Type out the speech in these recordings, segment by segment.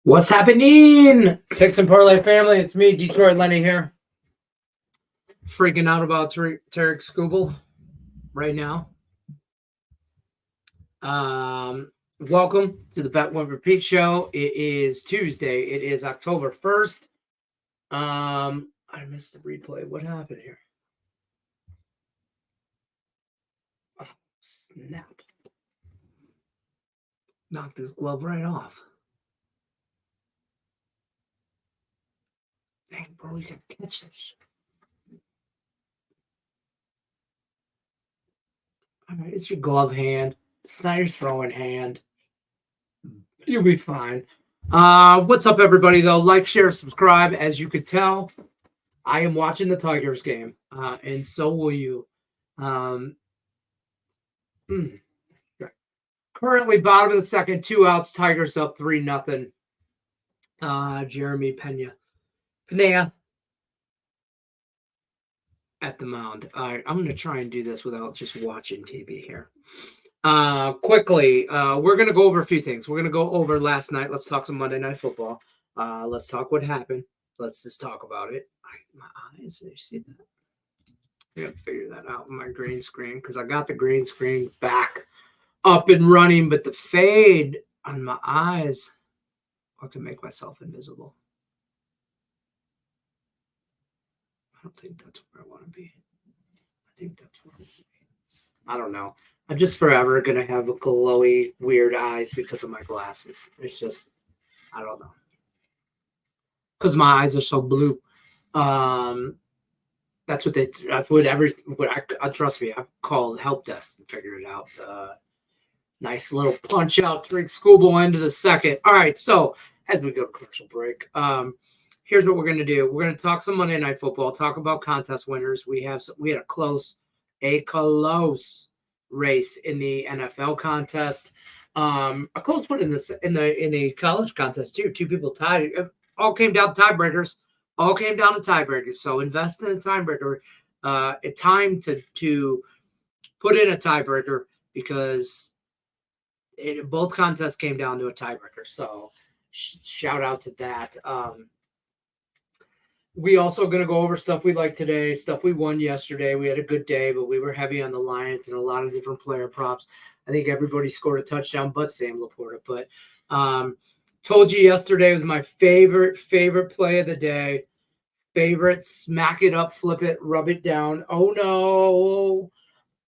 What's happening? Picks and Parlay family, it's me, Detroit Lenny here. Freaking out about Tarek Skubal right now. Welcome to the Bet One Repeat Show. It is Tuesday. It is October 1st. I missed the replay. What happened here? Oh, snap. Knocked his glove right off. Dang, bro, we gotta catch this. All right, it's your glove hand. It's not your throwing hand. You'll be fine. What's up, everybody, though? Like, share, subscribe. As you could tell, I am watching the Tigers game, and so will you. Currently, bottom of the second, 2 outs. Tigers up 3-0. Jeremy Pena at the mound. All right, I'm going to try and do this without just watching TV here. Quickly, we're going to go over a few things. We're going to go over last night. Let's talk some Monday Night Football. Let's talk what happened. Let's just talk about it. My eyes, did you see that? I got to figure that out on my green screen because I got the green screen back up and running, but the fade on my eyes, I can make myself invisible. I don't think that's where I want to be. I think that's where I want to be. I don't know. I'm just forever going to have a glowy, weird eyes because of my glasses. It's just, I don't know. Because my eyes are so blue. That's what I trust me, I've called help desk and figured it out. Nice little punch out, Tarek Skubal into the second. All right, so as we go to commercial break, here's what we're going to do. We're going to talk some Monday Night Football, talk about contest winners. We had a close race in the NFL contest. A close one in the college contest too. 2 people tied. All came down to tiebreakers. So invest in a tiebreaker. It's time to put in a tiebreaker because both contests came down to a tiebreaker. So shout out to that. We also going to go over stuff we like today, stuff we won yesterday. We had a good day, but we were heavy on the Lions and a lot of different player props. I think everybody scored a touchdown but Sam Laporta. But told you yesterday was my favorite play of the day. Favorite, smack it up, flip it, rub it down. Oh, no.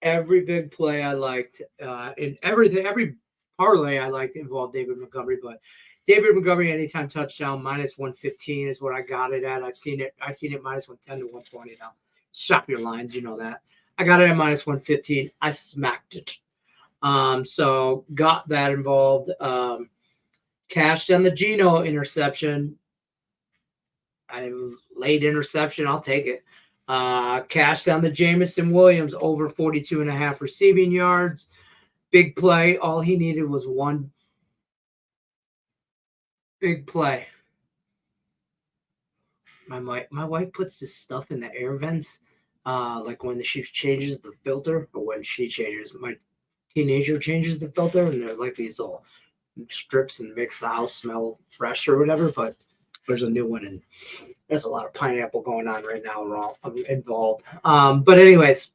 Every big play I liked. And every parlay I liked involved David Montgomery, but David Montgomery anytime touchdown -115 is what I got it at. I've seen it -110 to 120 now. Shop your lines, you know that. I got it at -115. I smacked it. So got that involved. Cashed on the Geno interception. Late interception, I'll take it. Cashed on the Jamison Williams over 42.5 receiving yards. Big play. All he needed was one big play. My wife puts this stuff in the air vents, like when she changes the filter, or when my teenager changes the filter, and they're like these little strips and makes the house smell fresh or whatever. But there's a new one, and there's a lot of pineapple going on right now involved. But anyways,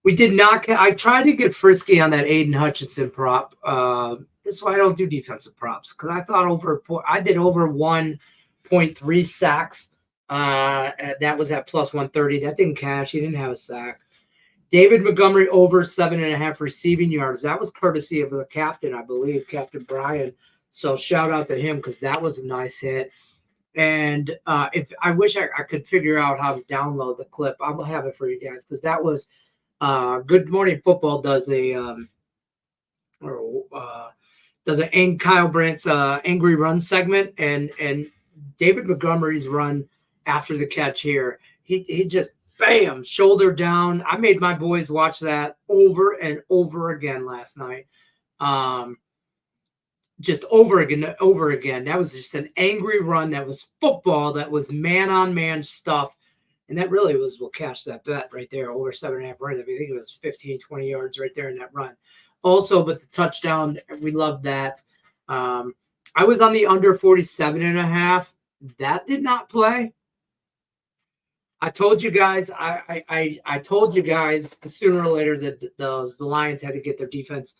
we did not. I tried to get frisky on that Aiden Hutchinson prop. This is why I don't do defensive props, because I thought I did over 1.3 sacks. That was at +130. That didn't cash. He didn't have a sack. David Montgomery over 7.5 receiving yards. That was courtesy of the captain, I believe, Captain Brian. So shout out to him because that was a nice hit. And if I wish I could figure out how to download the clip, I will have it for you guys because that was Good Morning Football does Kyle Brandt's angry run segment, and David Montgomery's run after the catch here. He just bam, shoulder down. I made my boys watch that over and over again last night. Just over again. That was just an angry run. That was football. That was man-on-man stuff. And that really was what cashed that bet right there, over 7.5 runs. I think it was 15, 20 yards right there in that run. Also, but the touchdown, we love that. I I was on the under 47.5. That did not play. I told you guys, I told you guys sooner or later that the Lions had to get their defense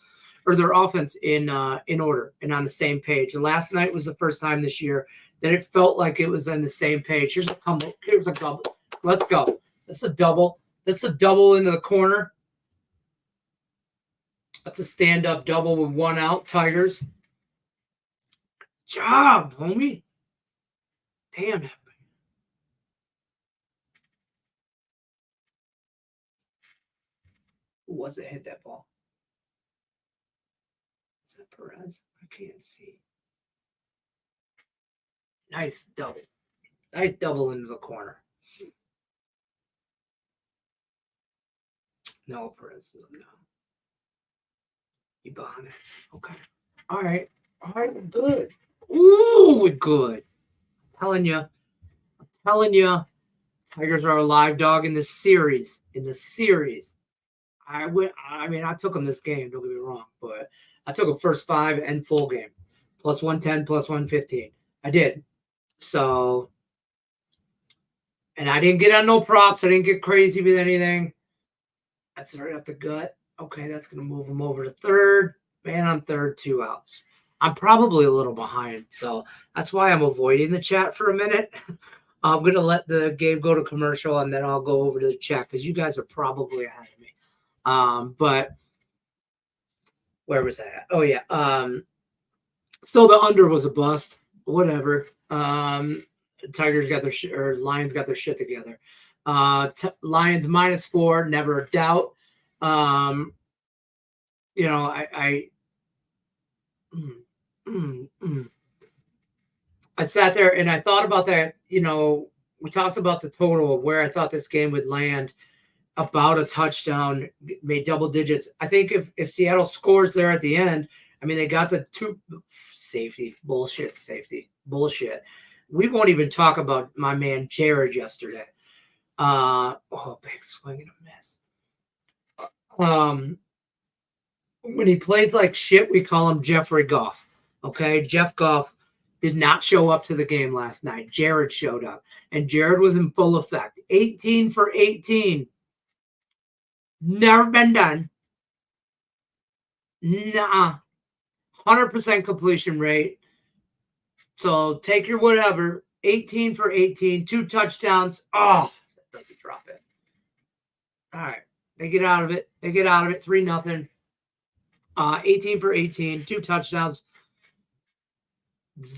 or their offense in order and on the same page. And last night was the first time this year that it felt like it was on the same page. Here's a couple. Here's a double. Let's go. That's a double. That's a double into the corner. That's a stand-up double with one out. Tigers. Good job, homie. Damn it. Who was it hit that ball? Is that Perez? I can't see. Nice double. Nice double into the corner. No, Perez. No. Ibanez. Okay. All right. All right. Good. Ooh, we're good. I'm telling you, Tigers are a live dog in this series. I took them this game, don't get me wrong, but I took them first 5 and full game. Plus 110, plus 115. I did. So, and I didn't get on no props. I didn't get crazy with anything. That's right up the gut. Okay, that's going to move them over to third. Man on third, 2 outs. I'm probably a little behind, so that's why I'm avoiding the chat for a minute. I'm going to let the game go to commercial, and then I'll go over to the chat because you guys are probably ahead of me. But where was that? Oh, yeah. So the under was a bust. Whatever. Tigers got their Lions got their shit together. Lions -4, never a doubt. I sat there and I thought about that. We talked about the total of where I thought this game would land. About a touchdown, made double digits. I think if Seattle scores there at the end, they got the 2 safety. Bullshit. We won't even talk about my man Jared yesterday. Big swing and a miss. When he plays like shit, we call him Jeffrey Goff. Okay, Jeff Goff did not show up to the game last night. Jared showed up, and Jared was in full effect. 18 for 18. Never been done. Nah. 100% completion rate. So take your whatever. 18 for 18. 2 touchdowns. Oh, that doesn't drop it. All right. They get out of it. 3-0. 18 for 18. 2 touchdowns.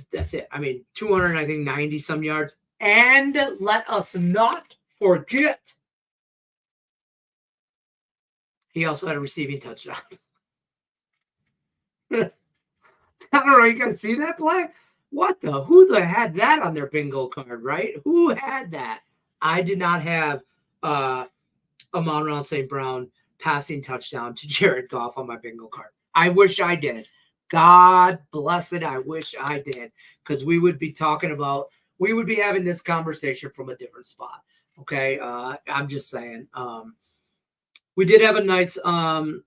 That's it. 290 some yards. And let us not forget, he also had a receiving touchdown. I don't know. You guys see that play? Who had that on their bingo card, right? Who had that? I did not have Amon-Ra St. Brown passing touchdown to Jared Goff on my bingo card. I wish I did. God bless it. I wish I did, because we would be having this conversation from a different spot. Okay. I'm just saying. We did have a nice a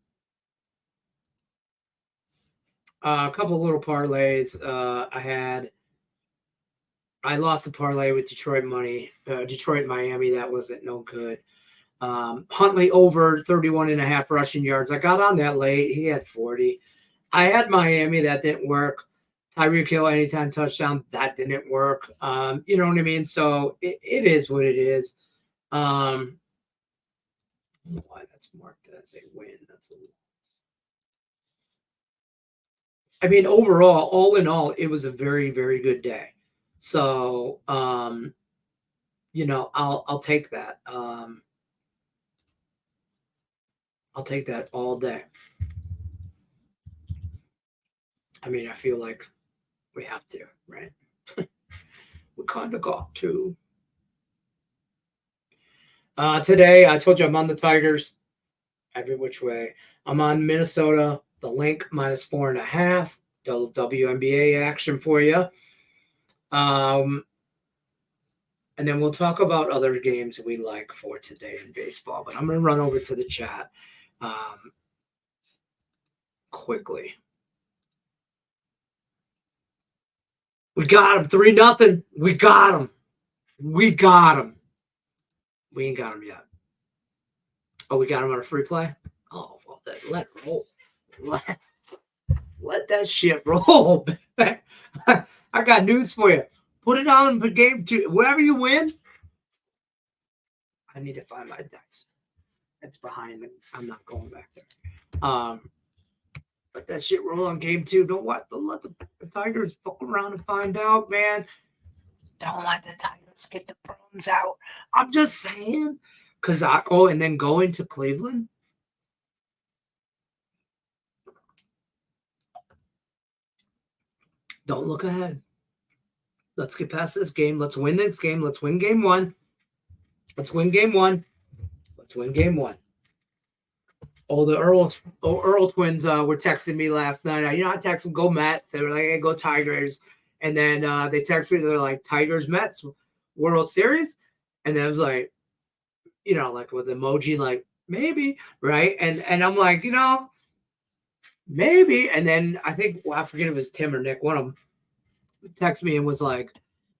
couple of little parlays. I lost the parlay with Detroit Miami. That wasn't no good. Huntley over 31.5 rushing yards. I got on that late. He had 40. I had Miami. That didn't work. Tyreek Hill anytime touchdown. That didn't work. You know what I mean? So it is what it is. I don't know why that's marked as a win. That's a loss. Overall, all in all, it was a very, very good day. So, I'll take that. I'll take that all day. I feel like we have to, right? We kind of got to. Today, I told you I'm on the Tigers every which way. I'm on Minnesota, the link -4.5. WNBA action for you. And then we'll talk about other games we like for today in baseball. But I'm going to run over to the chat quickly. We got him 3-0. We got him. We got him. We ain't got him yet. Oh, we got him on a free play? Oh, well, let it roll. Let that shit roll. I got news for you. Put it on for game 2. Wherever you win, I need to find my dice. It's behind me. I'm not going back there. Let that shit roll on game 2. Don't let the Tigers fuck around and find out, man. Don't let the Tigers get the brooms out. I'm just saying. And then going to Cleveland. Don't look ahead. Let's get past this game. Let's win this game. Let's win game 1. Let's win game 1. Let's win game 1. Oh, the Earl twins were texting me last night. I texted them, go Mets. They were like, hey, go Tigers. And then they texted me, they're like, Tigers, Mets, World Series. And then I was like, like with emoji, like, maybe, right? And I'm like, maybe. And then I think, I forget if it was Tim or Nick, one of them texted me and was like,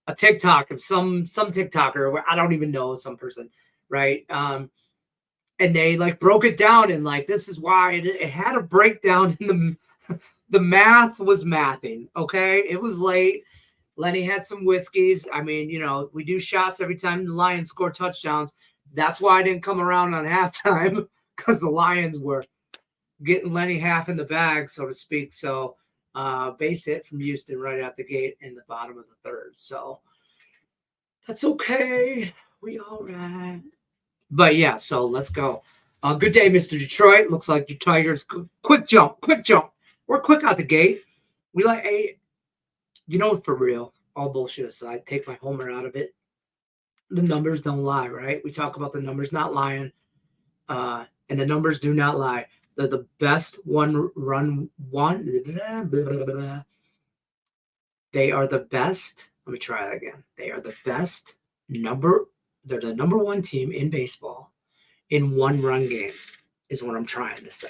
a TikTok of some TikToker, where I don't even know, some person, right? And they like broke it down and like, this is why it had a breakdown in the math was mathing. Okay. It was late. Lenny had some whiskeys. I mean, we do shots every time the Lions score touchdowns. That's why I didn't come around on halftime, because the Lions were getting Lenny half in the bag, so to speak. So base hit from Houston right out the gate in the bottom of the 3rd. So that's okay. We all right. But yeah, so let's go. Good day, Mr. Detroit. Looks like your Tigers. Quick jump. We're quick out the gate. We like, hey, for real, all bullshit aside, take my homer out of it. The numbers don't lie, right? We talk about the numbers not lying. And the numbers do not lie. They're the best one. They are the best. Let me try that again. They are the best They're the number 1 team in baseball in 1-run games, is what I'm trying to say.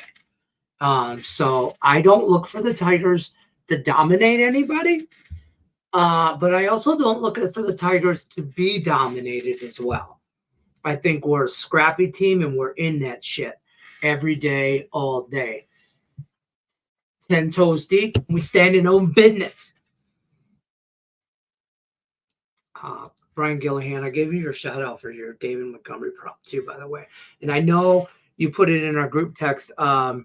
So I don't look for the Tigers to dominate anybody, but I also don't look for the Tigers to be dominated as well. I think we're a scrappy team and we're in that shit every day, all day. 10 toes deep, we stand in own business. Brian Gillihan, I gave you your shout out for your David Montgomery prop too, by the way. And I know you put it in our group text. I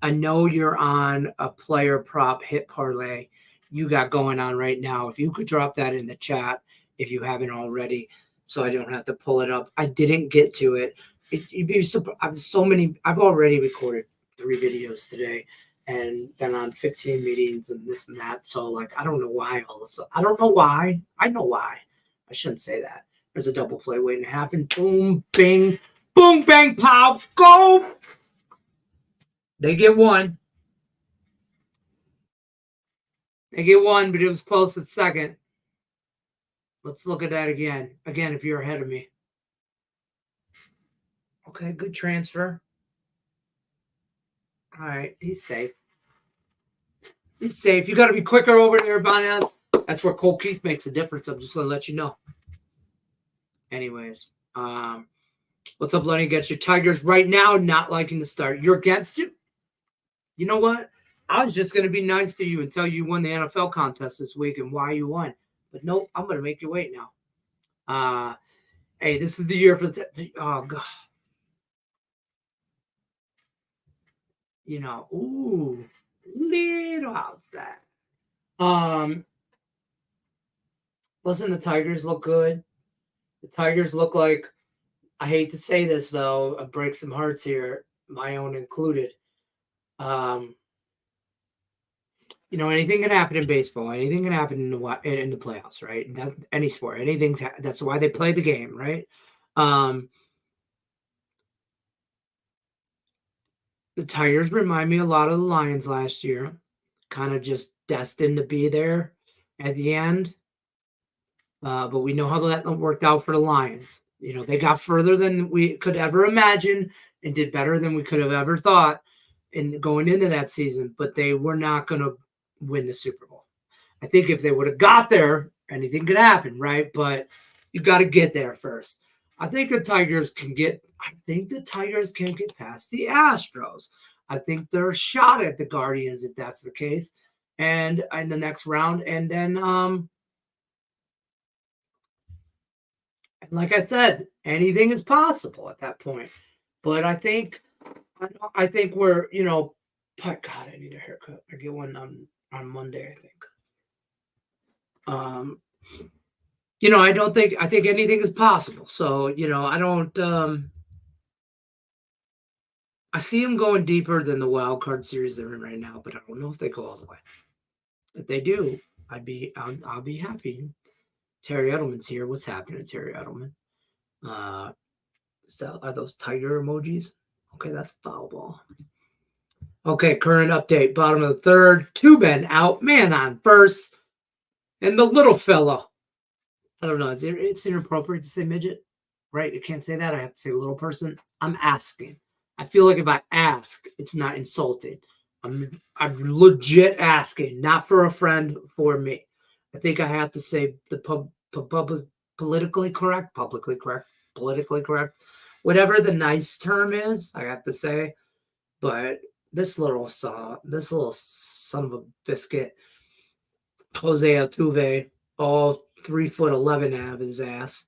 know you're on a player prop hit parlay you got going on right now. If you could drop that in the chat, if you haven't already, so I don't have to pull it up. I didn't get to it. You'd be surprised. I've already recorded 3 videos today and been on 15 meetings and this and that. So like, I don't know why all this. I don't know why. I know why. I shouldn't say that. There's a double play waiting to happen. Boom, bing, boom, bang, pow, go. They get 1. They get 1, but it was close at 2nd. Let's look at that again. Again, if you're ahead of me. Okay, good transfer. All right, he's safe. He's safe. You got to be quicker over there, Bonaz. That's where Cole Keith makes a difference. I'm just going to let you know. Anyways, what's up, Lenny? Against your Tigers right now, not liking the start. You're against it? You know what? I was just going to be nice to you and tell you won the NFL contest this week and why you won. But nope, I'm going to make you wait now. Hey, this is the year for oh, God. Ooh, little outside. Listen, the Tigers look good. The Tigers look like, I hate to say this though, I break some hearts here, my own included. Anything can happen in baseball. Anything can happen in the playoffs, right? Any sport. That's why they play the game, right? The Tigers remind me a lot of the Lions last year, kind of just destined to be there at the end. But we know how that worked out for the Lions. They got further than we could ever imagine and did better than we could have ever thought in going into that season, but they were not going to win the Super Bowl. I think if they would have got there, anything could happen, right? But you got to get there first. I think the Tigers can get. I think the Tigers can get past the Astros. I think they're a shot at the Guardians if that's the case, and in the next round, and then like I said, anything is possible at that point. But I think we're God, I need a haircut. I get one on Monday, I think. I think anything is possible. So, I don't I see them going deeper than the wild card series they're in right now, but I don't know if they go all the way. If they do, I'll be happy. Terry Edelman's here. What's happening, Terry Edelman? So are those tiger emojis? Okay, that's foul ball. Okay, current update. Bottom of the third. 2 men out. Man on first. And the little fella. I don't know. It's inappropriate to say midget, right? You can't say that. I have to say little person. I'm asking. I feel like if I ask, it's not insulting. I'm legit asking, not for a friend, for me. I think I have to say the politically correct, whatever the nice term is. I have to say, but this little son of a biscuit, Jose Altuve, all 3'11" out of his ass,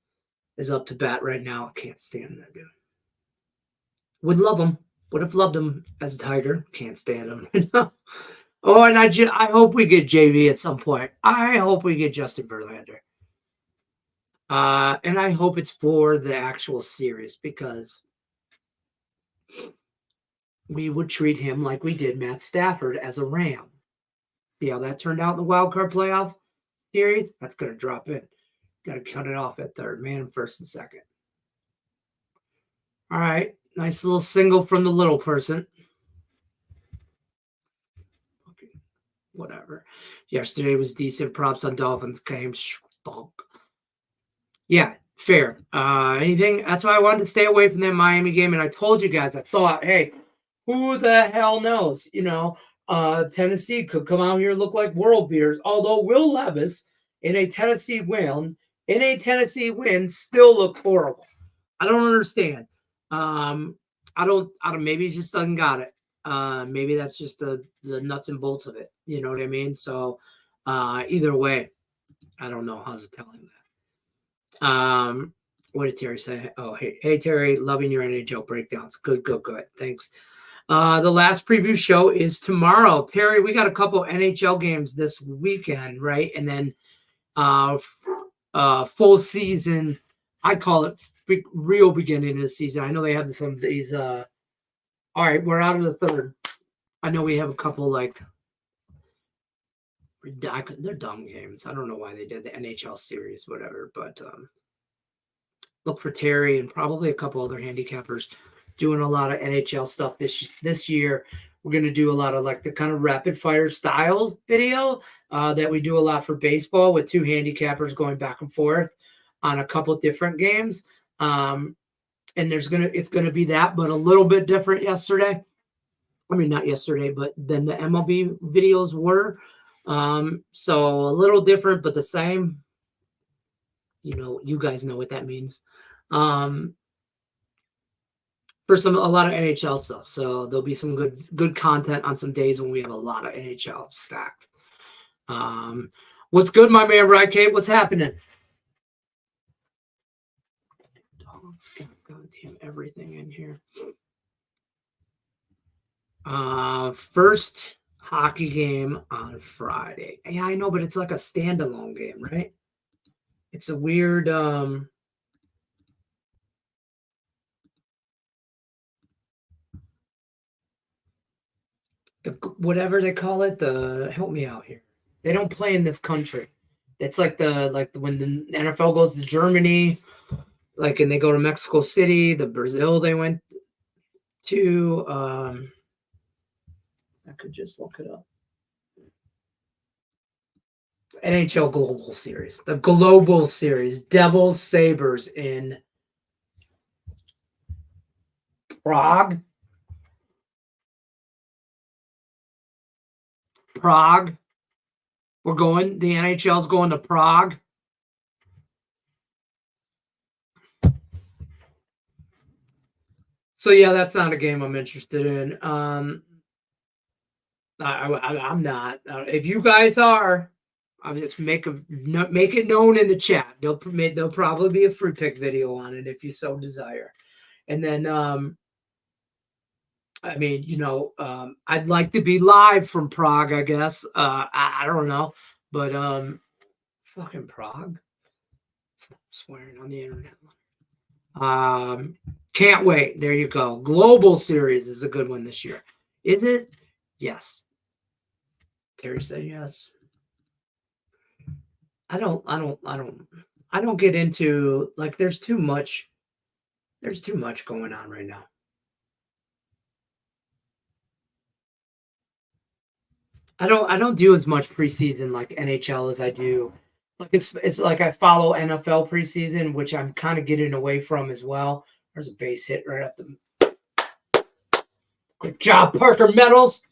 is up to bat right now. Can't stand that dude. Would love him. Would have loved him as a Tiger. Can't stand him. Oh, and I hope we get JV at some point. I hope we get Justin Verlander. And I hope it's for the actual series because we would treat him like we did Matt Stafford as a Ram. See how that turned out in the wild card playoff series? That's going to drop in. Got to cut it off at third, man, first and second. All right. Nice little single from the little person. Okay. Whatever. Yesterday was decent. Props on Dolphins game. Yeah, fair. Anything? That's why I wanted to stay away from that Miami game. And I told you guys, I thought, hey, who the hell knows? Tennessee could come out here and look like world beaters. Although Will Levis in a Tennessee win, still look horrible. I don't understand. I don't. Maybe he just doesn't got it. Maybe that's just the nuts and bolts of it. You know what I mean? So, either way, I don't know how to tell him that. What did Terry say? Oh, hey Terry, loving your NHL breakdowns. Good. Thanks. The last preview show is tomorrow. Terry, we got a couple NHL games this weekend, right? And then full season. I call it real beginning of the season. I know they have some of these. All right, we're out of the third. I know we have a couple they're dumb games. I don't know why they did the NHL series, whatever. But look for Terry and probably a couple other handicappers doing a lot of NHL stuff this year. We're going to do a lot of like the kind of rapid fire style video that we do a lot for baseball with 2 handicappers going back and forth on a couple different games. And it's going to be that, but a little bit different yesterday. I mean, not yesterday, but then the MLB videos were. So a little different, but the same. You guys know what that means. For a lot of NHL stuff. So there'll be some good content on some days when we have a lot of NHL stacked. What's good, my man, right, Kate? What's happening? Dogs got goddamn everything in here. First hockey game on Friday. Yeah, I know, but it's like a standalone game, right? It's a weird whatever they call it, help me out here. They don't play in this country. It's like when the NFL goes to Germany, and they go to Mexico City, the Brazil they went to. I could just look it up. NHL Global Series. The Global Series. Devils Sabres in Prague. The NHL's going to Prague. So yeah, that's not a game I'm interested in. I'm not. If you guys are, I'll just make it known in the chat. There'll probably be a free pick video on it if you so desire. And then I mean, I'd like to be live from Prague, I guess. I don't know, but fucking Prague. Stop swearing on the internet. Can't wait. There you go. Global Series is a good one this year. Is it? Yes. Terry said yes. I don't get into, like, there's too much going on right now. I don't do as much preseason like NHL as I do. Like it's like I follow NFL preseason, which I'm kind of getting away from as well. There's a base hit right at the. Good job, Parker Metals.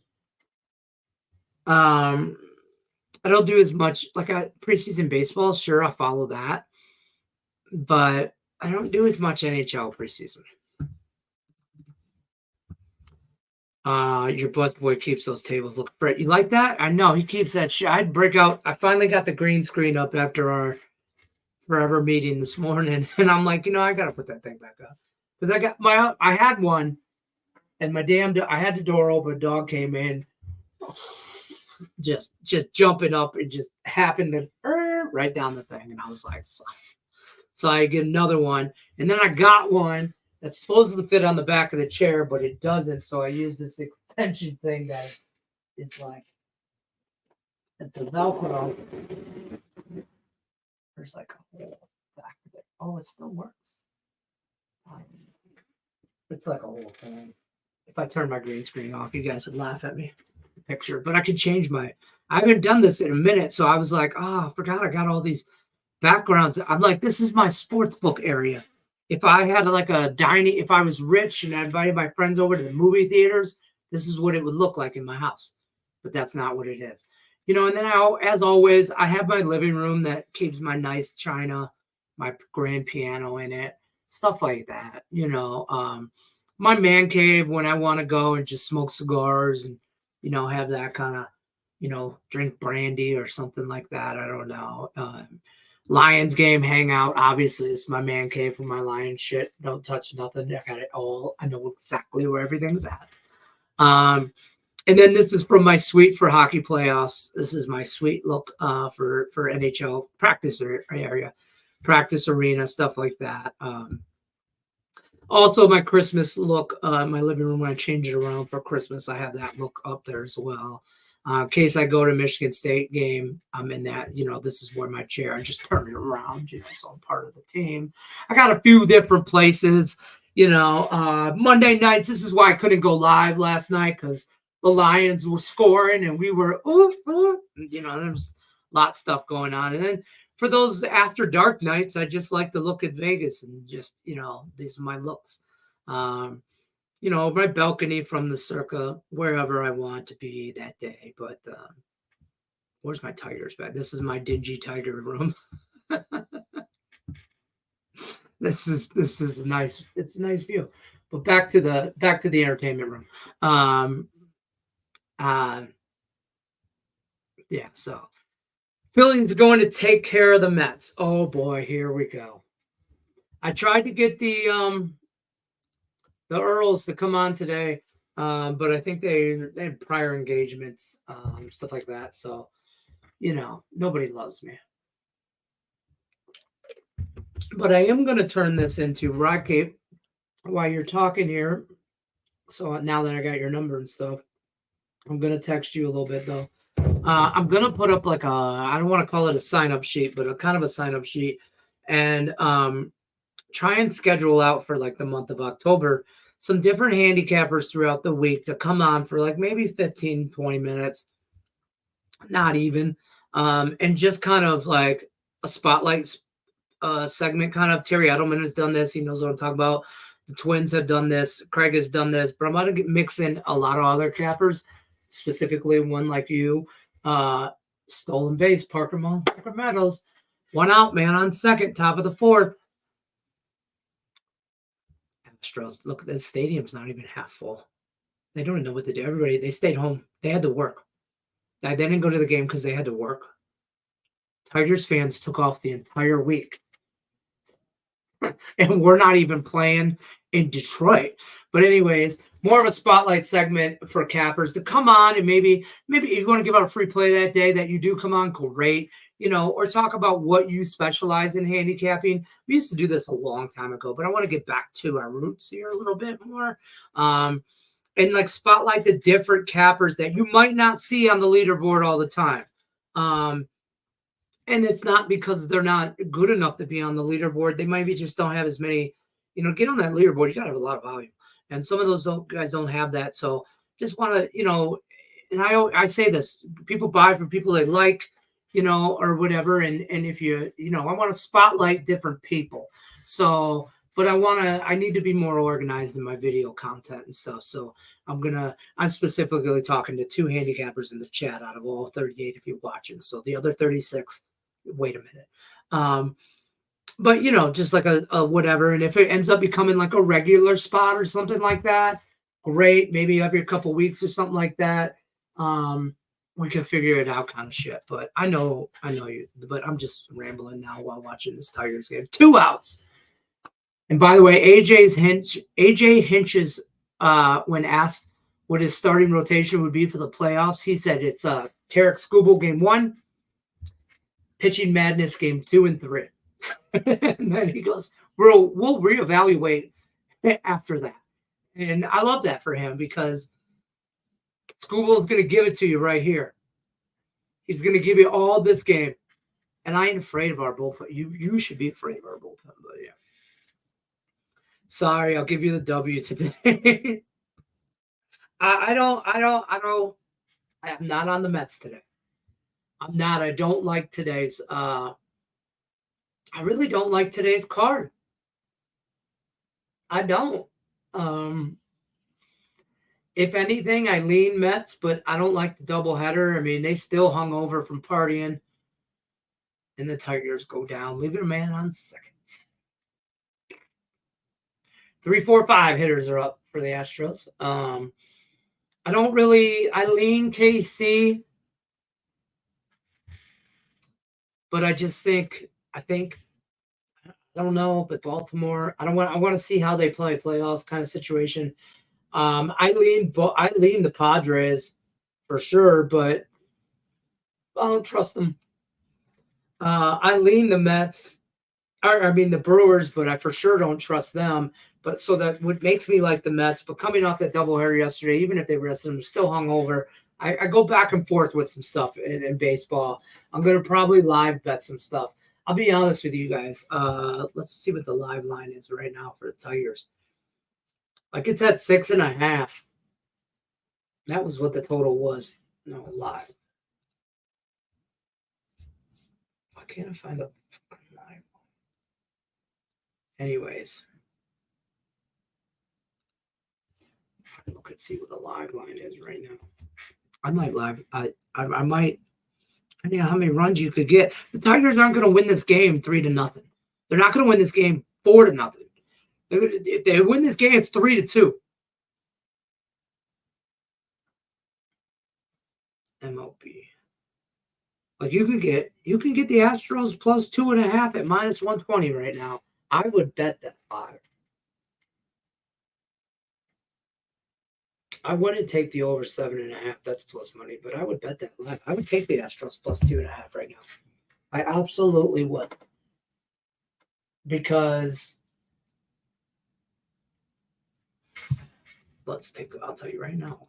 I don't do as much like preseason baseball. Sure, I follow that, but I don't do as much NHL preseason. Your bus boy keeps those tables looking great. You like that? I know he keeps that shit. I'd break out. I finally got the green screen up after our forever meeting this morning, and I'm like, I gotta put that thing back up because I had one, and I had the door open. A dog came in, just jumping up and just happened to right down the thing, and I was like, so I get another one, and then I got one that's supposed to fit on the back of the chair, but it doesn't. So I use this extension thing that it's like it's a Velcro. There's like a hole back of it. Oh, it still works. It's like a whole thing. If I turn my green screen off, you guys would laugh at me. Picture, but I could change I haven't done this in a minute, so I was like, I forgot I got all these backgrounds. I'm like, this is my sports book area. If I had like if I was rich and I invited my friends over to the movie theaters, this is what it would look like in my house. But that's not what it is. And then as always, I have my living room that keeps my nice china, my grand piano in it, stuff like that. My man cave when I want to go and just smoke cigars and, have that kind of, drink brandy or something like that. I don't know. Lions game hangout. Obviously, it's my man cave for my Lions shit. Don't touch nothing. I got it all. I know exactly where everything's at. And then this is from my suite for hockey playoffs. This is my suite look for NHL practice area, practice arena, stuff like that. Also, my Christmas look, my living room, when I change it around for Christmas, I have that look up there as well. In case I go to Michigan State game, I'm in that, this is where my chair, I just turn it around, so I'm part of the team. I got a few different places, Monday nights. This is why I couldn't go live last night because the Lions were scoring and we were, there's a lot of stuff going on. And then for those after dark nights, I just like to look at Vegas and just, these are my looks. My balcony from the circa, wherever I want to be that day. But where's my Tigers bag? This is my dingy Tiger room. This is nice. It's a nice view. But back to the entertainment room. Yeah, so Phillies are going to take care of the Mets. Oh boy, here we go. I tried to get the Earls to come on today, but I think they had prior engagements, stuff like that. So, nobody loves me. But I am going to turn this into Rocky while you're talking here. So now that I got your number and stuff, I'm going to text you a little bit, though. I'm going to put up like I don't want to call it a sign-up sheet, but a kind of a sign-up sheet. And try and schedule out for like the month of October some different handicappers throughout the week to come on for like maybe 15, 20 minutes, not even, and just kind of like a spotlight segment. Kind of Terry Edelman has done this. He knows what I'm talking about. The Twins have done this. Craig has done this, but I'm going to mix in a lot of other cappers, specifically one like you, Stolen base, Parker Meadows. 1 out, man, on second, top of the 4th. Astros, look, the stadium's not even half full. They don't even know what to do. Everybody, they stayed home. They had to work. They didn't go to the game because they had to work. Tigers fans took off the entire week. And we're not even playing in Detroit. But anyways, more of a spotlight segment for cappers to come on, and maybe if you want to give out a free play that day that you do come on, great. Or talk about what you specialize in handicapping. We used to do this a long time ago, but I want to get back to our roots here a little bit more. And like spotlight the different cappers that you might not see on the leaderboard all the time. And it's not because they're not good enough to be on the leaderboard. They maybe just don't have as many, get on that leaderboard. You got to have a lot of volume. And some of those guys don't have that. So just want to, and I say this, people buy from people they like, or whatever. And if I want to spotlight different people. So, but I need to be more organized in my video content and stuff. So I'm specifically talking to 2 handicappers in the chat out of all 38 if you're watching. So the other 36, wait a minute. But just like a whatever. And if it ends up becoming like a regular spot or something like that, great. Maybe every couple weeks or something like that. We can figure it out kind of shit. But I know you, but I'm just rambling now while watching this Tigers game. 2 outs. And by the way, AJ Hinch's when asked what his starting rotation would be for the playoffs, he said it's Tarek Skubal game 1, pitching madness game 2 and 3. And then he goes, we'll reevaluate after that. And I love that for him because Skubal's going to give it to you right here. He's going to give you all this game. And I ain't afraid of our bullpen. You should be afraid of our bullpen, but yeah. Sorry, I'll give you the W today. I'm not on the Mets today. I'm not. I don't like today's I really don't like today's card. I don't. If anything, I lean Mets, but I don't like the doubleheader. I mean, they still hung over from partying. And the Tigers go down, leaving a man on second. 3, 4, 5 hitters are up for the Astros. I lean KC, but I don't know, but Baltimore, I want to see how they play playoffs kind of situation. I lean the Padres for sure, but I don't trust them. I lean the Mets, the Brewers, but I for sure don't trust them. But so that what makes me like the Mets. But coming off that doubleheader yesterday, even if they rested them, still hungover. I go back and forth with some stuff in baseball. I'm gonna probably live bet some stuff. I'll be honest with you guys. Let's see what the live line is right now for the Tigers. Like it's at 6.5. That was what the total was. No, live. Why can't I find the live? Anyways. Look and see what the live line is right now. I might live. I might. I don't know how many runs you could get. The Tigers aren't going to win this game 3-0. They're not going to win this game 4-0. If they win this game, it's 3-2. MLB. Like you can get the Astros plus 2.5 at -120 right now. I would bet that 5. I wouldn't take the over 7.5. That's plus money, but I would bet that live. I would take the Astros plus 2.5 right now. I absolutely would. Because I'll tell you right now.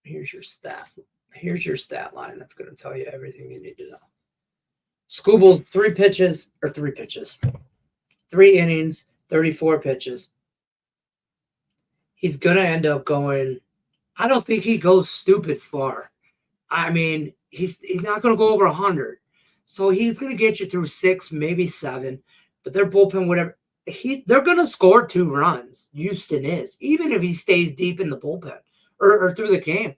Here's your stat line. That's going to tell you everything you need to know. Skubal's 3 innings, 34 pitches. He's going to end up going, I don't think he goes stupid far. I mean, he's not going to go over 100. So he's going to get you through 6, maybe 7. But their bullpen, whatever, they're going to score 2 runs. Houston is, even if he stays deep in the bullpen or through the game.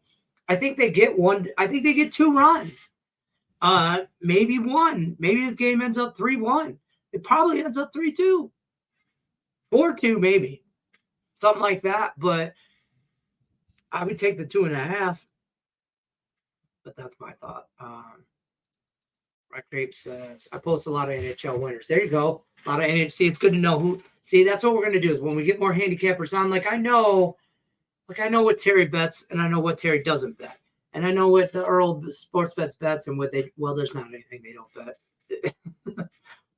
I think they get one. I think they get 2 runs. Maybe one. Maybe this game ends up 3-1. It probably ends up 3-2. 4-2, maybe. Something like that. But I would take the 2.5. But that's my thought. Red Grape says, I post a lot of NHL winners. There you go. A lot of NHL. See, it's good to know who. See, that's what we're going to do is when we get more handicappers on, I know what Terry bets and I know what Terry doesn't bet. And I know what the Earl Sports Bets and what there's not anything they don't bet.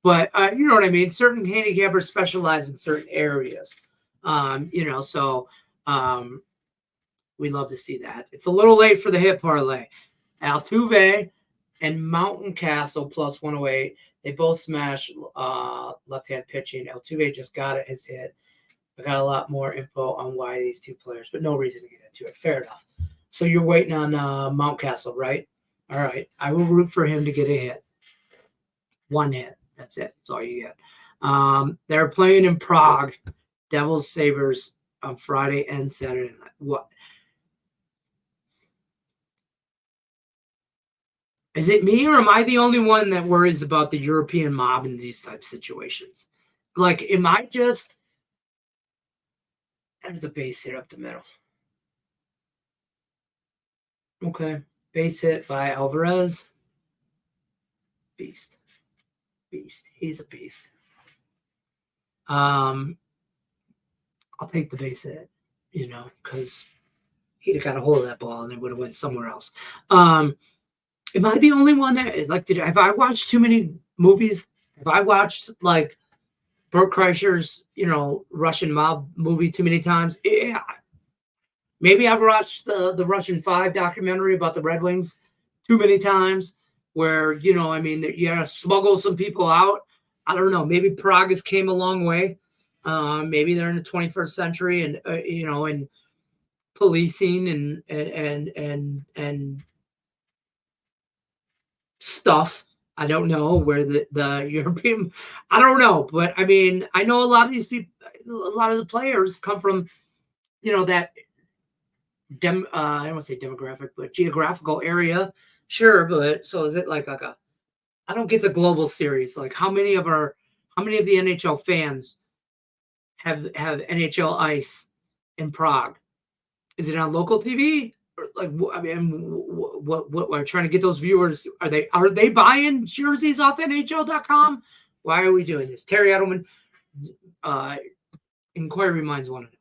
But you know what I mean? Certain handicappers specialize in certain areas. So we love to see that. It's a little late for the hit parlay. Altuve and Mountain Castle plus 108. They both smash left-hand pitching. Altuve just got it, his hit. I got a lot more info on why these two players, but no reason to get into it. Fair enough. So you're waiting on Mount Castle, right? All right. I will root for him to get a hit. 1 hit. That's it. That's all you get. They're playing in Prague, Devils Sabres on Friday and Saturday night. What? Is it me or am I the only one that worries about the European mob in these type of situations? Am I just... There's a base hit up the middle. Okay. Base hit by Alvarez. Beast. He's a beast. I'll take the base hit, because he'd have got a hold of that ball and it would have went somewhere else. Am I the only one that have I watched too many movies? Have I watched Bert Kreischer's, Russian mob movie too many times? Yeah. Maybe I've watched the Russian 5 documentary about the Red Wings too many times where, you gotta smuggle some people out. I don't know. Maybe Prague has came a long way. Maybe they're in the 21st century and, and policing and stuff. I don't know where the European, I don't know, but I know a lot of these people, a lot of the players come from, that I don't want to say demographic, but geographical area. Sure. But so is it like I don't get the global series. How many of the NHL fans have NHL ice in Prague? Is it on local TV? What are trying to get those viewers? Are they buying jerseys off NHL.com? Why are we doing this? Terry Edelman, inquiry minds want to know.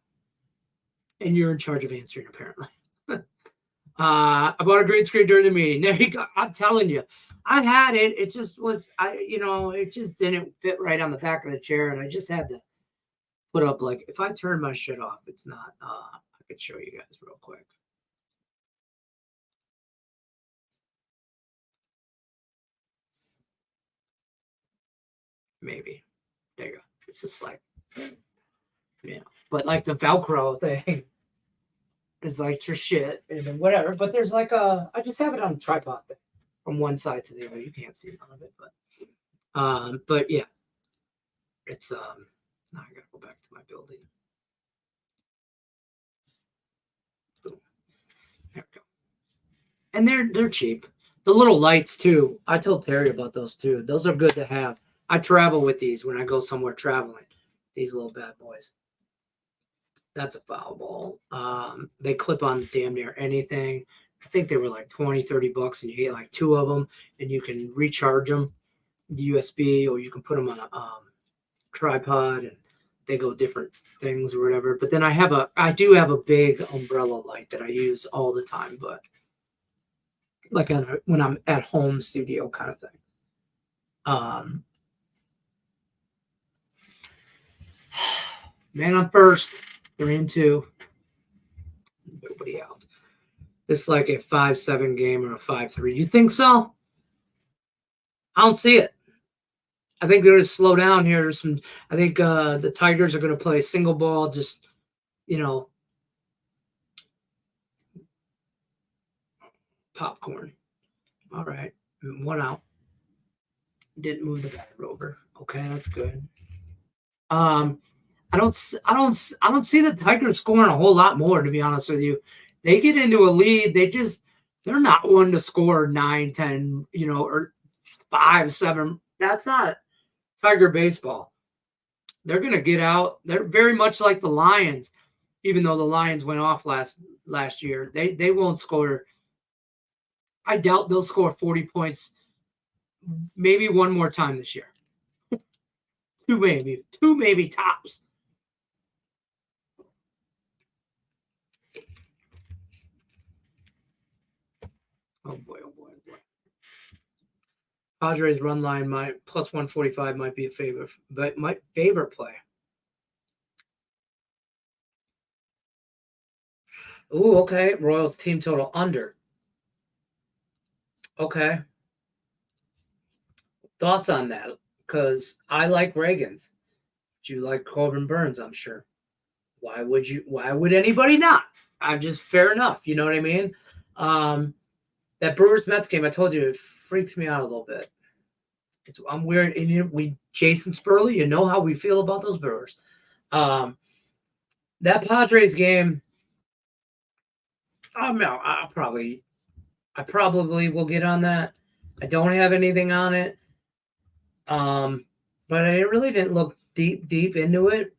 And you're in charge of answering, apparently. I bought a green screen during the meeting. There you go. I'm telling you, I had it. It just was, it just didn't fit right on the back of the chair, and I just had to put up if I turn my shit off, it's not. I could show you guys real quick. Maybe. There you go. It's just but the Velcro thing is your shit and then whatever. But there's I just have it on a tripod thing from one side to the other. You can't see none of it, but yeah, it's now I gotta go back to my building. Boom. There we go. And they're cheap. The little lights too. I told Terry about those too. Those are good to have. I travel with these when I go somewhere traveling. These little bad boys. That's a foul ball. They clip on damn near anything. I think they were $20-$30 and you get 2 of them and you can recharge them, the USB, or you can put them on a tripod and they go different things or whatever. But then I do have a big umbrella light that I use all the time, but when I'm at home studio kind of thing. Man on first, 3-2. Nobody out. This is a 5-7 game or a 5-3. You think so? I don't see it. I think they're going to slow down here. I think the Tigers are going to play single ball, just, popcorn. All right. 1 out. Didn't move the batter over. Okay, that's good. I don't see the Tigers scoring a whole lot more, to be honest with you. They get into a lead, they're not one to score 9, 10, or 5, 7. That's not Tiger baseball. They're going to get out. They're very much like the Lions, even though the Lions went off last year. They won't score. I doubt they'll score 40 points maybe one more time this year. Two maybe tops. Oh boy, oh boy, oh boy. Padres run line might plus 145 might be a favorite, but my favorite play. Ooh, okay. Royals team total under. Okay. Thoughts on that? Because I like Reagan's. Do you like Corbin Burns? I'm sure. Why would anybody not? I'm just fair enough. You know what I mean? That Brewers Mets game, I told you, it freaks me out a little bit. I'm weird. And Jason Spurley, you know how we feel about those Brewers. That Padres game, I probably will get on that. I don't have anything on it. But I really didn't look deep into it.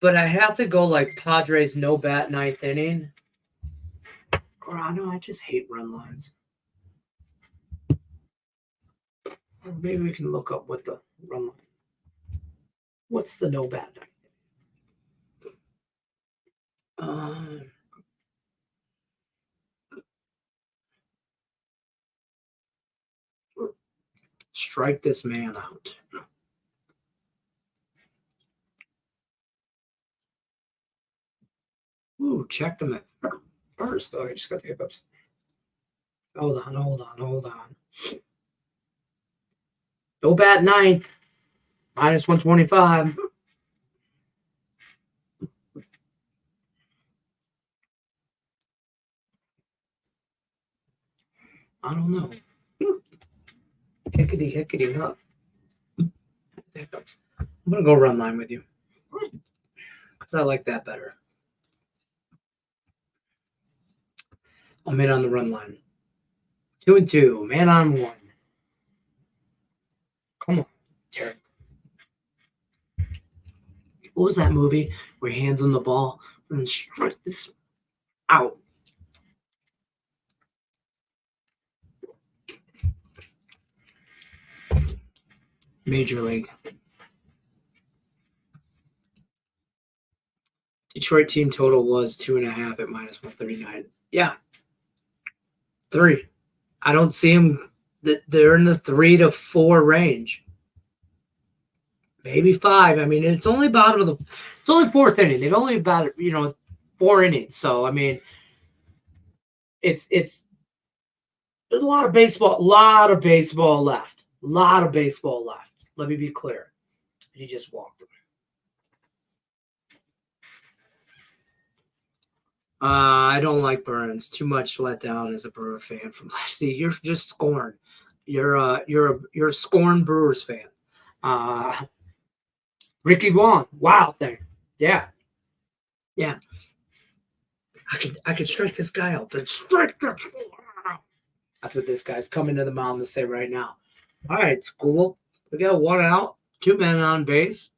But I have to go like Padres no bat ninth inning. Or I just hate run lines. Or maybe we can look up what the run line. What's the no bat ninth? Strike this man out. Ooh, check them at first. Oh, I just got the hiccups. Hold on. No bat ninth. Minus 125. I don't know. Hickety up. Hiccups. I'm going to go run line with you. Because I like that better. I'm in on the run line. 2-2. Man on 1. Come on, Derek. What was that movie where he hands on the ball and strike this out? Major League. Detroit team total was 2.5 at minus 139. Yeah. 3. I don't see them. They're in the 3 to 4 range. Maybe 5. I mean, it's only it's only 4th inning. They've only about 4 innings. So I mean, it's there's a lot of baseball left. Let me be clear. He just walked him. I don't like Burns. Too much let down as a Brewer fan from last year. You're just scorned. You're a scorned Brewers fan. Ricky Vaughn, wow there. Yeah. I could strike this guy out. But strike the. That's what this guy's coming to the mound to say right now. All right, school. We got 1 out, 2 men on base.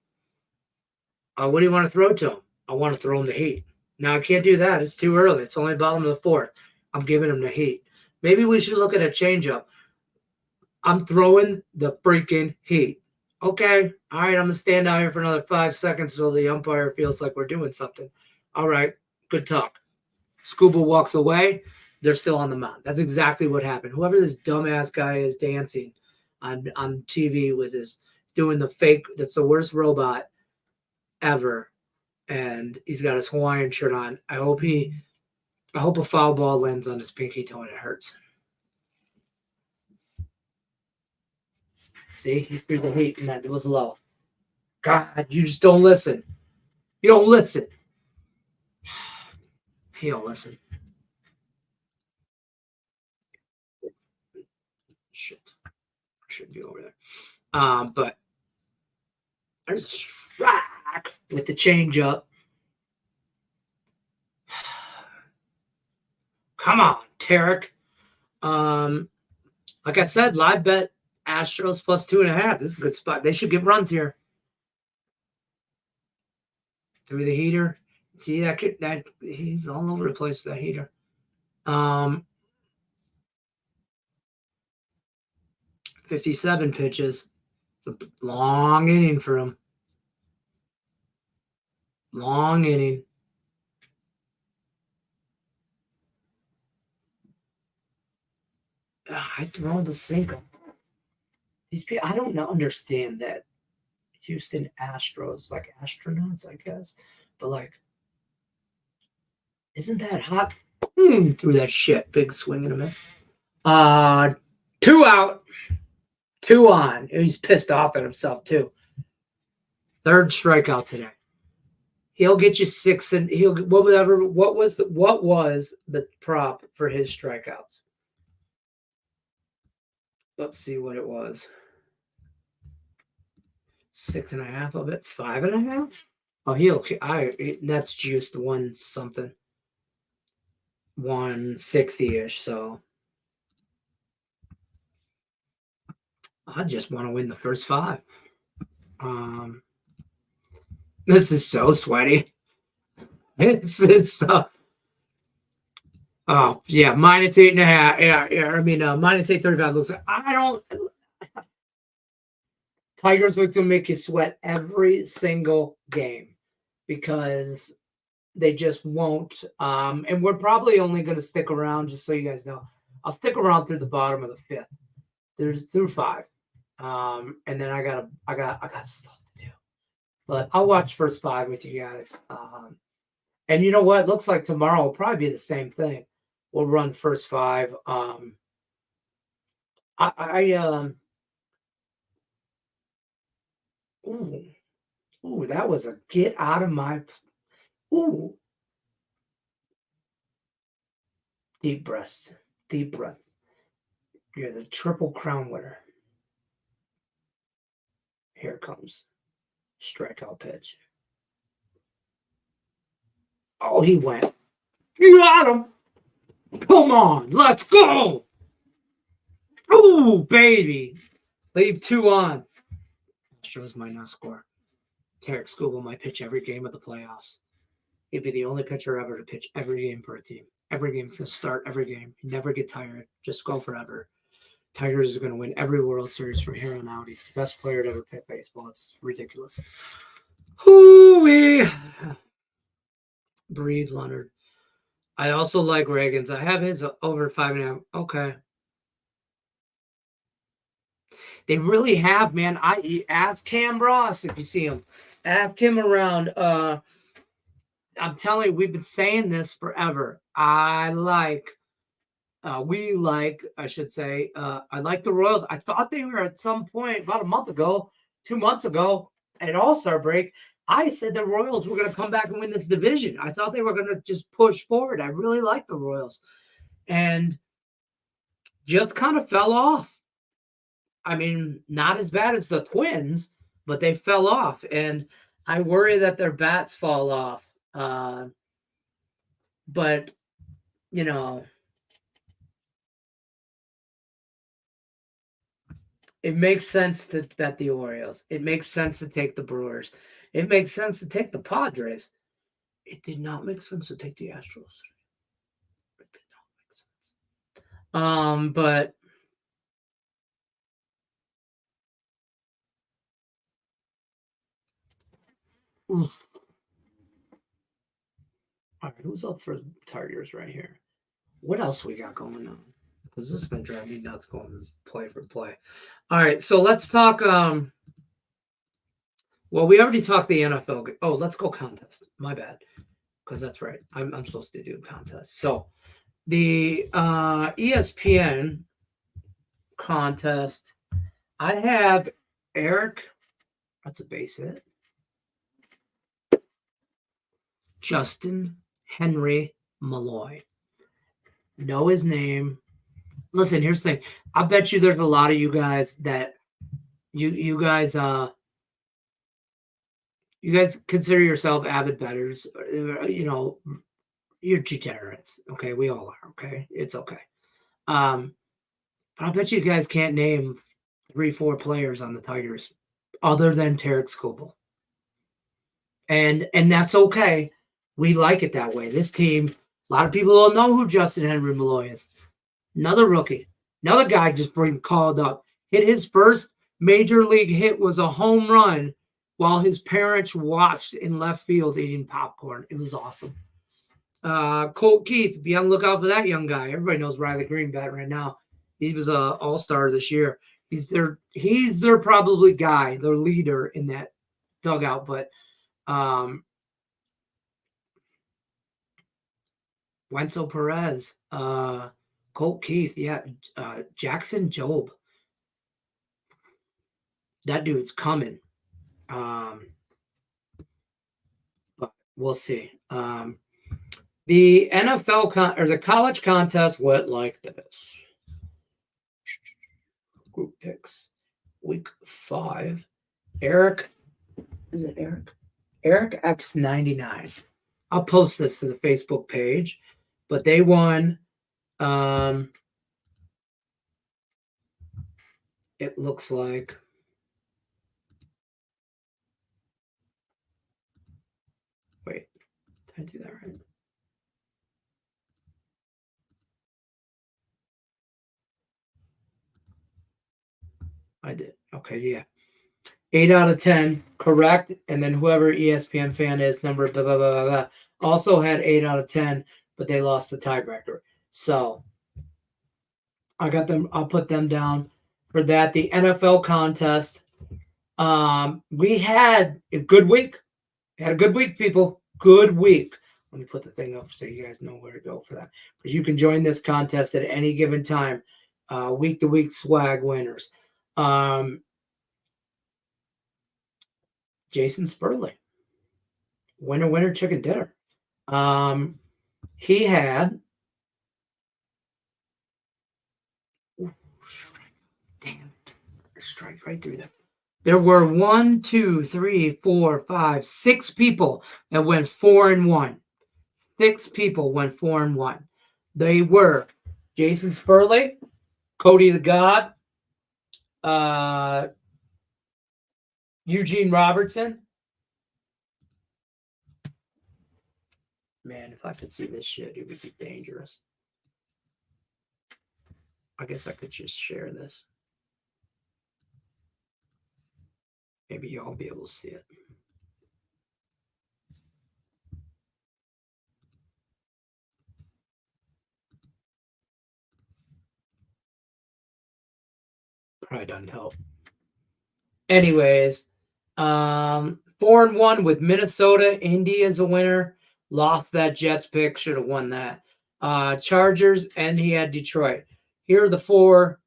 What do you want to throw to him? I want to throw him the heat. Now, I can't do that. It's too early. It's only bottom of the 4th. I'm giving him the heat. Maybe we should look at a changeup. I'm throwing the freaking heat. Okay. All right. I'm going to stand out here for another 5 seconds so the umpire feels like we're doing something. All right. Good talk. Scuba walks away. They're still on the mound. That's exactly what happened. Whoever this dumbass guy is dancing on TV with his doing the fake, that's the worst robot ever. And he's got his Hawaiian shirt on. I hope a foul ball lands on his pinky toe and it hurts. See, he threw the heat and that was low. God, you just don't listen. You don't listen. He don't listen. Shit. I should be over there. But there's a strike with the changeup. Come on, Tarek. Like I said, live bet Astros plus 2.5. This is a good spot. They should get runs here. Through the heater. See that he's all over the place with that heater. 57 pitches. It's a long inning for him. Long inning. I throw the single. These people, I don't understand that Houston Astros, like astronauts, I guess. But like, isn't that hot? Through that shit. Big swing and a miss. 2 out. 2 on. He's pissed off at himself too. 3rd strikeout today. He'll get you 6 and he'll whatever. What was the prop for his strikeouts? Let's see what it was. 6.5 of it. 5.5. Oh, that's just 1 something. 160-ish. So I just want to win the first 5. This is so sweaty. It's oh yeah, -8.5. Yeah. I mean, -835 looks like I don't. Tigers look to make you sweat every single game because they just won't. And we're probably only going to stick around. Just so you guys know, I'll stick around through the bottom of the 5th. There's through 5, and then I got stuff to do. But I'll watch first 5 with you guys. And you know what? It looks like tomorrow will probably be the same thing. We'll run first 5. Ooh, that was a get out of my. Ooh. Deep breath. You're the Triple Crown winner. Here it comes. Strikeout pitch. Oh, he went. You got him. Come on, let's go. Ooh, baby. Leave 2 on. Astros might not score. Tarek Skubal might pitch every game of the playoffs. He'd be the only pitcher ever to pitch every game for a team. Every game's going to start every game. You never get tired. Just go forever. Tigers are going to win every World Series from here on out. He's the best player to ever play baseball. It's ridiculous. Hoo-wee. Breathe, Leonard. I also like Reagan's. I have his over 5.5. Okay. They really have, man. I ask Cam Ross if you see him. Ask him around. I'm telling you, we've been saying this forever. I like the Royals. I thought they were at some point about a month ago, 2 months ago at All-Star break. I said the Royals were going to come back and win this division. I thought they were going to just push forward. I really like the Royals. And just kind of fell off. I mean, not as bad as the Twins, but they fell off. And I worry that their bats fall off. But, you know, it makes sense to bet the Orioles. It makes sense to take the Brewers. It makes sense to take the Padres. It did not make sense to take the Astros. It did not make sense. But all right, who's up for Tigers right here? What else we got going on? Because this is going to drive me nuts going play for play. All right, so let's talk. Well, we already talked the NFL. Oh, let's go contest. My bad. Because that's right. I'm supposed to do contest. So the ESPN contest, I have Eric. That's a base hit. Justin Henry Malloy. Know his name. Listen, here's the thing. I bet you there's a lot of you guys that you guys consider yourself avid bettors, you're degenerates. Okay, we all are. Okay, it's okay. But I bet you guys can't name 3-4 players on the Tigers other than Tarek Skubal. And that's okay. We like it that way. This team, a lot of people don't know who Justin Henry Malloy is. Another rookie. Another guy just been called up. Hit his first major league hit was a home run while his parents watched in left field eating popcorn. It was awesome. Colt Keith, be on the lookout for that young guy. Everybody knows Riley Greenbat right now. He was an all-star this year. He's their probably guy, their leader in that dugout. But Wenzel Perez, Colt Keith, yeah, Jackson Jobe. That dude's coming. But we'll see. The NFL or the college contest went like this. Group picks. Week 5. Eric. Is it Eric? Eric X99. I'll post this to the Facebook page. But they won. It looks like. Wait. Did I do that right? I did. Okay, yeah. 8 out of 10, correct. And then whoever ESPN fan is, number blah, blah, blah, blah, also had 8 out of 10, but they lost the tiebreaker. So I got them. I'll put them down for that. The NFL contest. We had a good week. Had a good week, people. Good week. Let me put the thing up so you guys know where to go for that. Because you can join this contest at any given time. Week to week swag winners. Jason Spurley. Winner, chicken dinner. He had. Damn it. Strike right through that. There were 1, 2, 3, 4, 5, 6 people that went 4-1. 6 people went 4-1. They were Jason Spurley, Cody the God, Eugene Robertson. Man, if I could see this shit, it would be dangerous. I guess I could just share this. Maybe y'all be able to see it. Probably doesn't help. Anyways, 4-1 with Minnesota. Indy is a winner. Lost that Jets pick. Should have won that. Chargers, and he had Detroit. Here are the 4.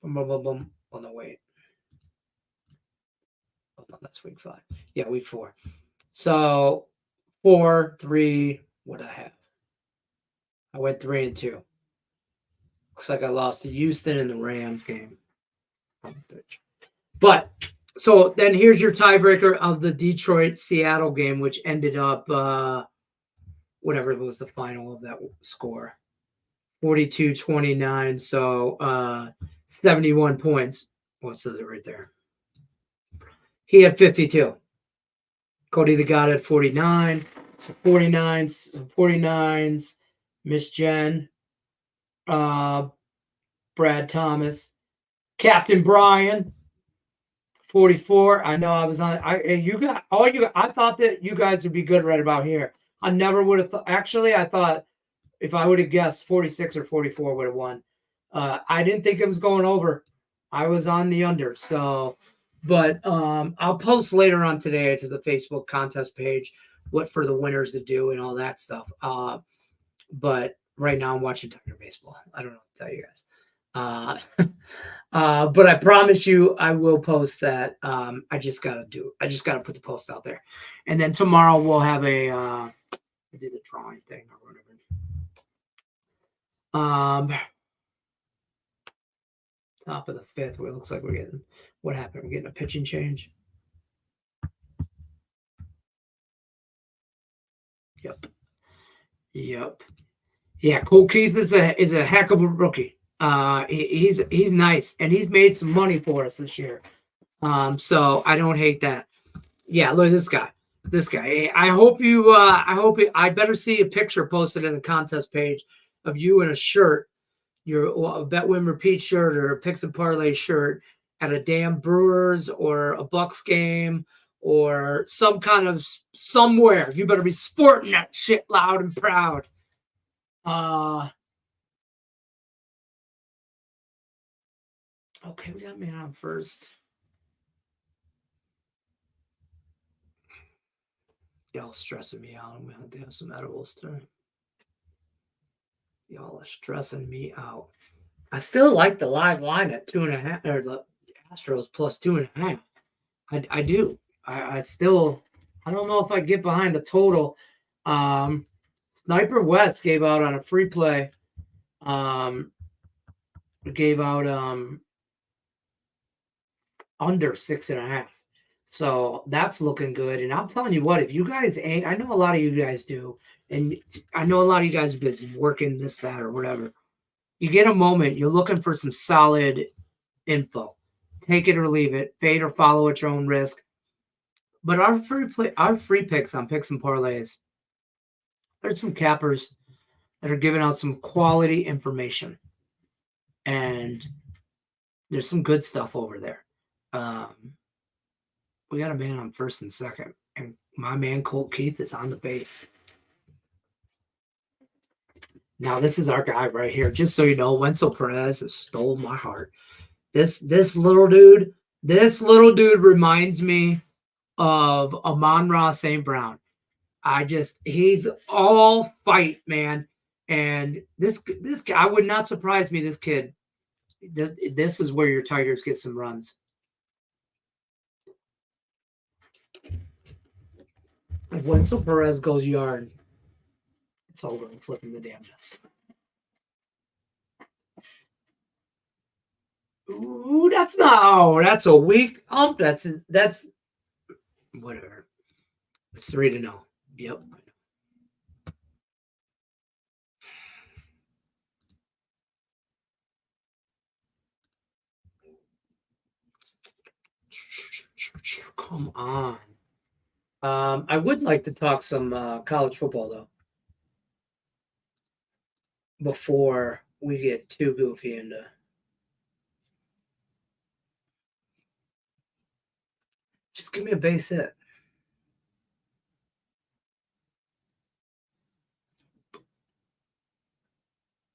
Boom, boom, boom, boom. Oh, no, wait. Oh, no, that's week 5. Yeah, week 4. So 4, 3. What I have? I went 3-2. Looks like I lost to Houston in the Rams game. But so then here's your tiebreaker of the Detroit-Seattle game, which ended up whatever was the final of that score. 42-29. So 71 points. What says it right there? He had 52. Cody the God had 49. So 49s. Miss Jen. Brad Thomas. Captain Brian. 44. I know I was on. I thought that you guys would be good right about here. I never would have thought. Actually, I thought if I would have guessed 46 or 44 would have won. I didn't think it was going over. I was on the under. So, but I'll post later on today to the Facebook contest page what for the winners to do and all that stuff. But right now I'm watching Tiger baseball. I don't know what to tell you guys. But I promise you I will post that. I just gotta put the post out there. And then tomorrow we'll have do the drawing thing or whatever. Top of the 5th, where it looks like we're getting what happened? We're getting a pitching change. Yep. Yep. Yeah, Cole Keith is a heck of a rookie. He's nice, and he's made some money for us this year. So I don't hate that. Yeah, look at this guy. This guy. I hope you. I better see a picture posted in the contest page of you in a shirt, a Bet Win Repeat shirt or a Picks and Parlay shirt at a damn Brewers or a Bucks game or some kind of somewhere. You better be sporting that shit loud and proud. Okay, we got man on first. Y'all stressing me out. I'm gonna have to have some edibles today. Y'all are stressing me out. I still like the live line at 2.5, or the Astros plus 2.5. I do. I still. I don't know if I get behind the total. Sniper West gave out on a free play. Gave out under 6.5. So that's looking good. And I'm telling you what, if you guys ain't, I know a lot of you guys do, and I know a lot of you guys are busy working this, that, or whatever. You get a moment, you're looking for some solid info. Take it or leave it, fade or follow at your own risk. But our free picks on picks and parlays, there's some cappers that are giving out some quality information. And there's some good stuff over there. We got a man on first and second, and my man Colt Keith is on the base. Now this is our guy right here. Just so you know, Wenzel Perez has stole my heart. This little dude reminds me of Amon-Ra St. Brown. He's all fight, man. And this guy would not surprise me. This kid, this is where your Tigers get some runs. If Wenzel Perez goes yard, it's over. I'm flipping the damn desk. Ooh, that's a weak ump. That's whatever. It's 3-0. Yep. Come on. I would like to talk some college football though, before we get too goofy into. Just give me a base hit.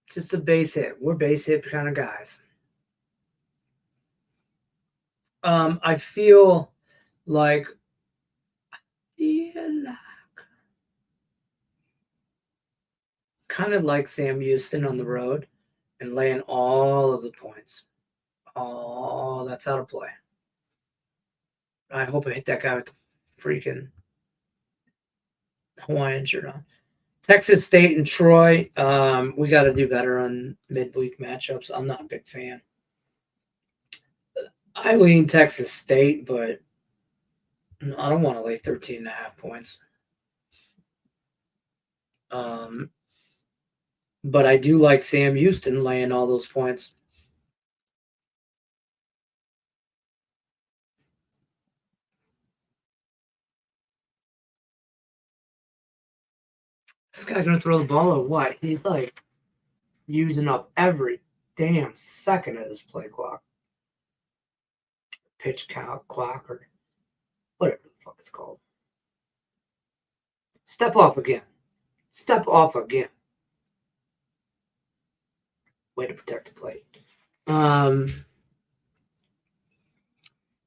Just a base hit. We're base hit kind of guys. I feel like kind of like Sam Houston on the road and laying all of the points. Oh, that's out of play. I hope I hit that guy with the freaking Hawaiian shirt on. Texas State and Troy. We got to do better on midweek matchups. I'm not a big fan. I lean Texas State, but I don't want to lay 13.5 points. But I do like Sam Houston laying all those points. This guy gonna throw the ball or what? He's like using up every damn second of his play clock. Pitch count clock or whatever the fuck it's called. Step off again. Step off again. Way to protect the plate.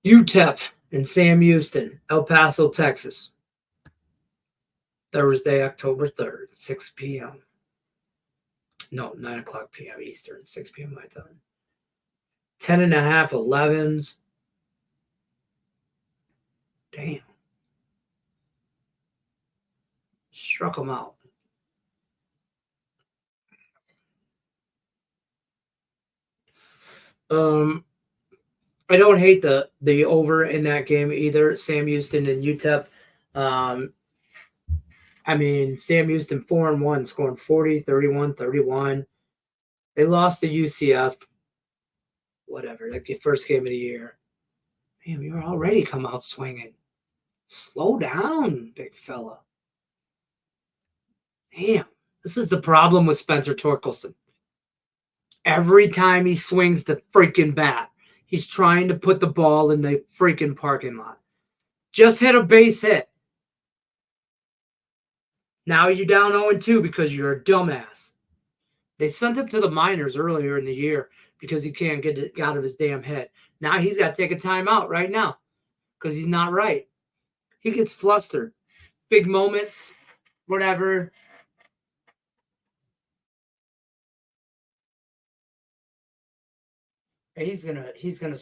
UTEP and Sam Houston, El Paso, Texas. Thursday, October 3rd, 6 p.m. No, 9 o'clock p.m. Eastern, 6 p.m. my time. 10.5 11s. Damn. Struck them out. I don't hate the over in that game either. Sam Houston and UTEP. I mean, Sam Houston 4-1, scoring 40, 31, 31. They lost to UCF, whatever, like the first game of the year. Man, we were already come out swinging. Slow down, big fella. Damn, this is the problem with Spencer Torkelson. Every time he swings the freaking bat, he's trying to put the ball in the freaking parking lot. Just hit a base hit. Now you're down 0-2 because you're a dumbass. They sent him to the minors earlier in the year because he can't get it out of his damn head. Now he's got to take a timeout right now because he's not right. He gets flustered. Big moments, whatever. And he's gonna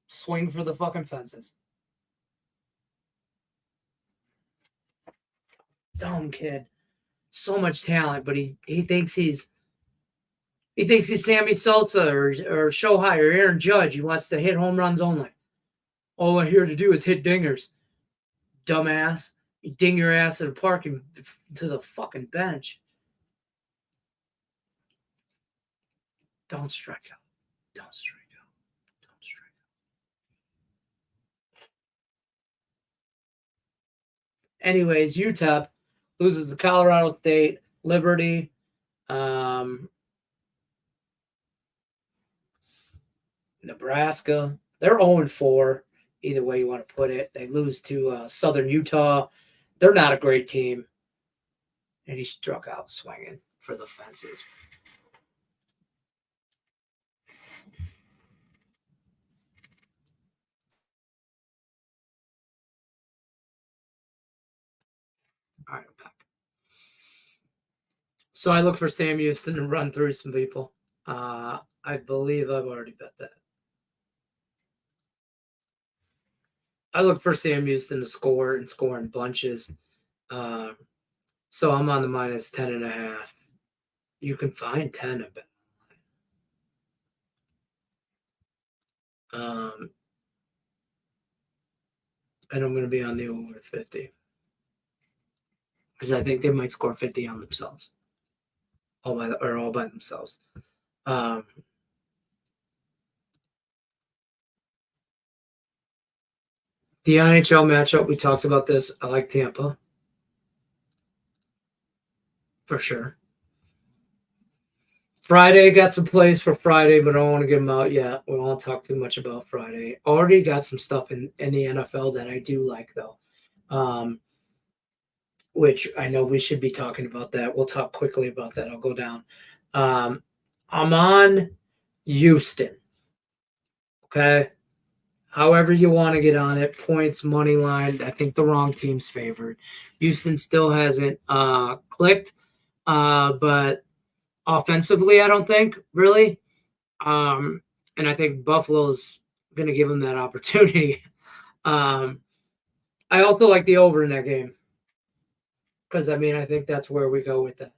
swing for the fucking fences. Dumb kid. So much talent, but he thinks he's Sammy Sosa or Shohei or Aaron Judge. He wants to hit home runs only. All I'm here to do is hit dingers. Dumbass. You ding your ass at a park and to the fucking bench. Don't strike out. Don't strike out. Don't strike out. Anyways, UTEP loses to Colorado State, Liberty, Nebraska. They're 0-4, either way you want to put it. They lose to Southern Utah. They're not a great team. And he struck out swinging for the fences. All right, I'm back. So I look for Sam Houston to run through some people. I believe I've already bet that. I look for Sam Houston to score in bunches. So I'm on the minus 10.5. You can find 10 of it. And I'm going to be on the over 50. Because I think they might score 50 on themselves. All by themselves. The NHL matchup, we talked about this. I like Tampa. For sure. Friday, got some plays for Friday, but I don't want to give them out yet. We won't talk too much about Friday. Already got some stuff in the NFL that I do like, though. Which I know we should be talking about that. We'll talk quickly about that. I'll go down. I'm on Houston. Okay. However you want to get on it, points, money line. I think the wrong team's favored. Houston still hasn't clicked, but offensively, I don't think really. And I think Buffalo's going to give them that opportunity. I also like the over in that game because I think that's where we go with that.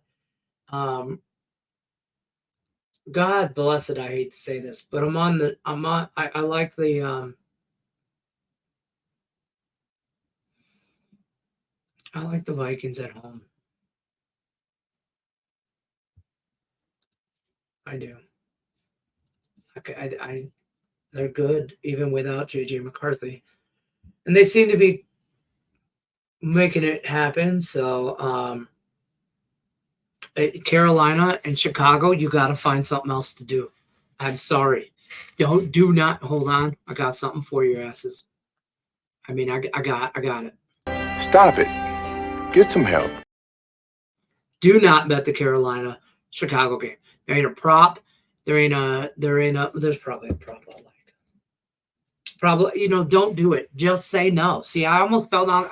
God bless it. I hate to say this, but I like the I like the Vikings at home. I do. Okay, they're good even without JJ McCarthy, and they seem to be making it happen. So, Carolina and Chicago, you got to find something else to do. I'm sorry. Do not hold on. I got something for your asses. I got it. Stop it. Get some help. Do not bet the Carolina Chicago game. There ain't a prop. There's probably a prop I like. Probably, don't do it. Just say no. See, I almost fell down.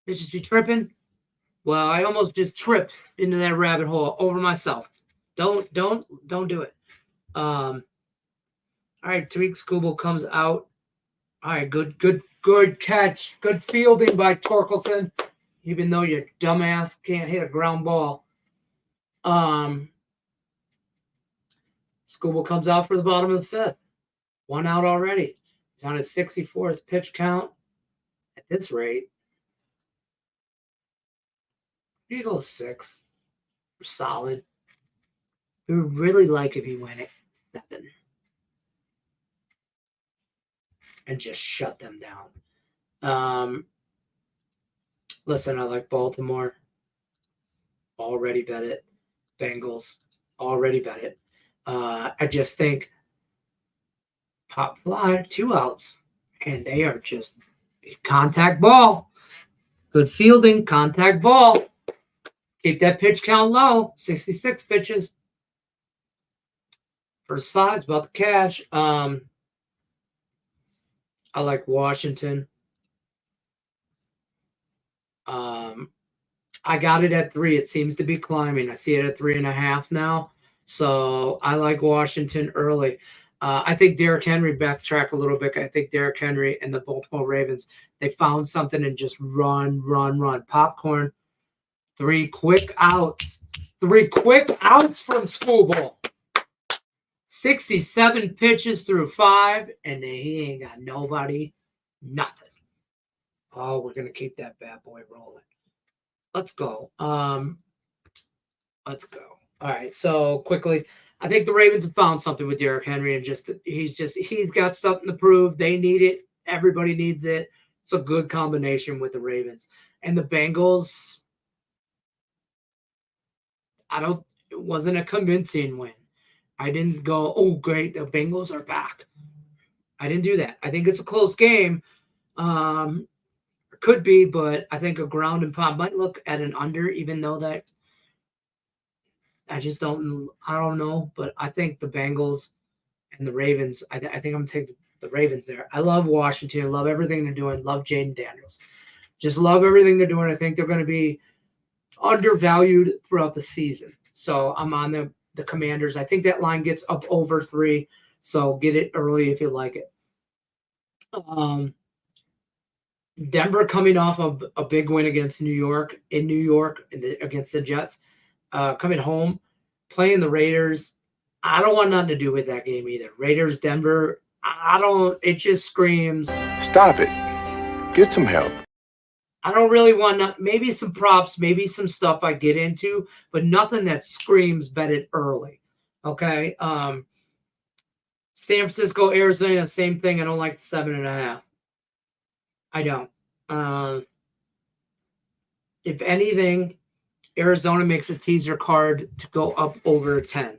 Let's just be tripping. Well, I almost just tripped into that rabbit hole over myself. Don't do it. All right, Tariq Skubal comes out. All right, good catch. Good fielding by Torkelson, even though your dumbass can't hit a ground ball. Skubal comes out for the bottom of the fifth. 1 out already. He's on his 64th pitch count. At this rate, he goes 6. Solid. We would really like if he went at 7 and just shut them down. Listen, I like Baltimore. Already bet it. Bengals. Already bet it. I just think pop fly, 2 outs. And they are just contact ball. Good fielding, contact ball. Keep that pitch count low. 66 pitches. First 5's about the cash. I like Washington. I got it at 3. It seems to be climbing. I see it at 3.5 now. So I like Washington early. I think Derrick Henry, backtrack a little bit. I think Derrick Henry and the Baltimore Ravens, they found something and just run. Popcorn. 3 quick outs. 3 quick outs from School Bowl. 67 pitches through 5, and he ain't got nobody, nothing. Oh, we're going to keep that bad boy rolling. Let's go. Let's go. All right, so quickly, I think the Ravens have found something with Derrick Henry, and he's got something to prove. They need it. Everybody needs it. It's a good combination with the Ravens. And the Bengals, it wasn't a convincing win. I didn't go, oh, great, the Bengals are back. I didn't do that. I think it's a close game. Could be, but I think a ground and pound might look at an under, even though that I don't know. But I think the Bengals and the Ravens, I think I'm going to take the Ravens there. I love Washington. I love everything they're doing. Love Jaden Daniels. Just love everything they're doing. I think they're going to be undervalued throughout the season. So I'm on the Commanders. I think that line gets up over 3. So get it early if you like it. Denver coming off of a big win against New York against the Jets. Coming home, playing the Raiders. I don't want nothing to do with that game either. Raiders, Denver. It just screams. Stop it. Get some help. I don't really want maybe some props, maybe some stuff I get into, but nothing that screams bet it early. Okay. San Francisco, Arizona, same thing. I don't like 7.5. I don't. If anything, Arizona makes a teaser card to go up over 10.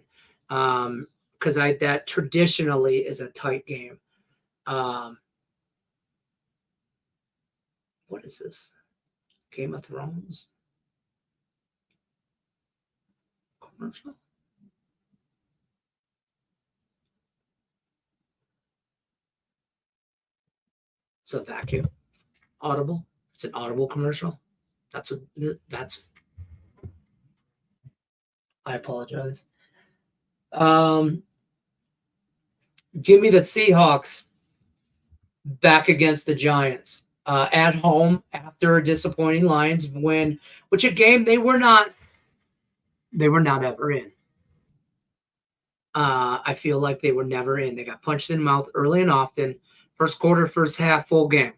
Because that traditionally is a tight game. What is this? Game of Thrones? Commercial? It's a vacuum. Audible. It's an Audible commercial. That's. I apologize. Give me the Seahawks back against the Giants at home after a disappointing Lions win, which a game they were not ever in. I feel like they were never in. They got punched in the mouth early and often. First quarter, first half, full game.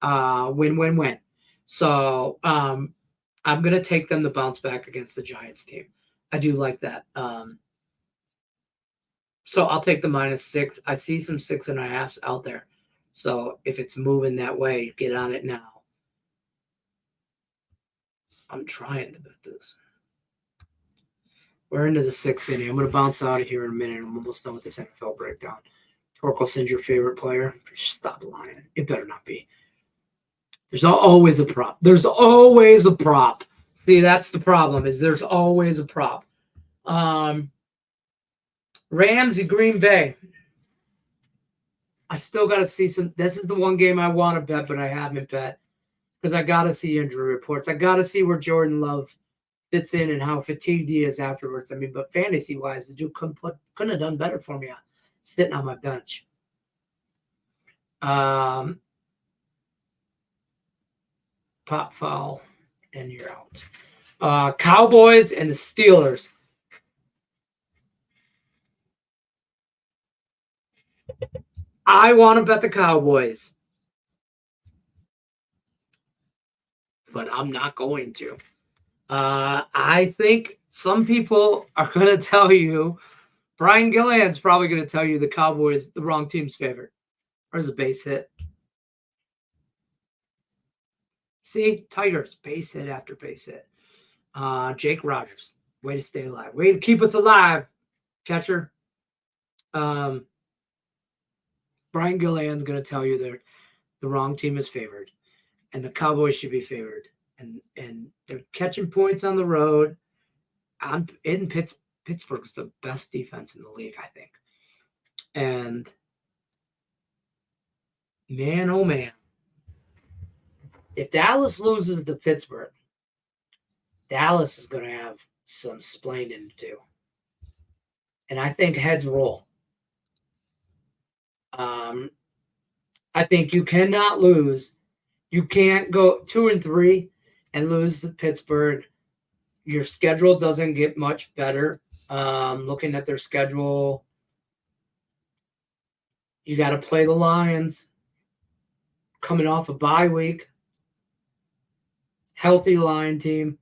Win. So I'm going to take them to bounce back against the Giants team. I do like that. So I'll take the -6. I see some 6.5s out there. So if it's moving that way, get on it now. I'm trying to bet this. We're into the 6th inning. I'm going to bounce out of here in a minute. I'm almost done with this NFL breakdown. Torkelson's your favorite player? Stop lying. It better not be. There's always a prop. There's always a prop. See, that's the problem, is there's always a prop. Rams and Green Bay. I still got to see some. This is the one game I want to bet, but I haven't bet because I got to see injury reports. I got to see where Jordan Love fits in and how fatigued he is afterwards. I mean, but fantasy-wise, the dude couldn't have done better for me sitting on my bench. Pop foul, and you're out. Cowboys and the Steelers. I want to bet the Cowboys, but I'm not going to. I think some people are going to tell you, Brian Gillian's probably going to tell you the Cowboys, the wrong team's favorite. There's a base hit. See, Tigers, base hit after base hit. Jake Rogers, way to stay alive. Way to keep us alive, catcher. Brian Gillian's going to tell you that the wrong team is favored, and the Cowboys should be favored. And they're catching points on the road. Pittsburgh's the best defense in the league, I think. And man, oh man, if Dallas loses to Pittsburgh, Dallas is going to have some splaining to do. And I think heads roll. I think you cannot lose. You can't go 2-3 and lose to Pittsburgh. Your schedule doesn't get much better. Looking at their schedule, you got to play the Lions coming off a bye week. Healthy Lion team.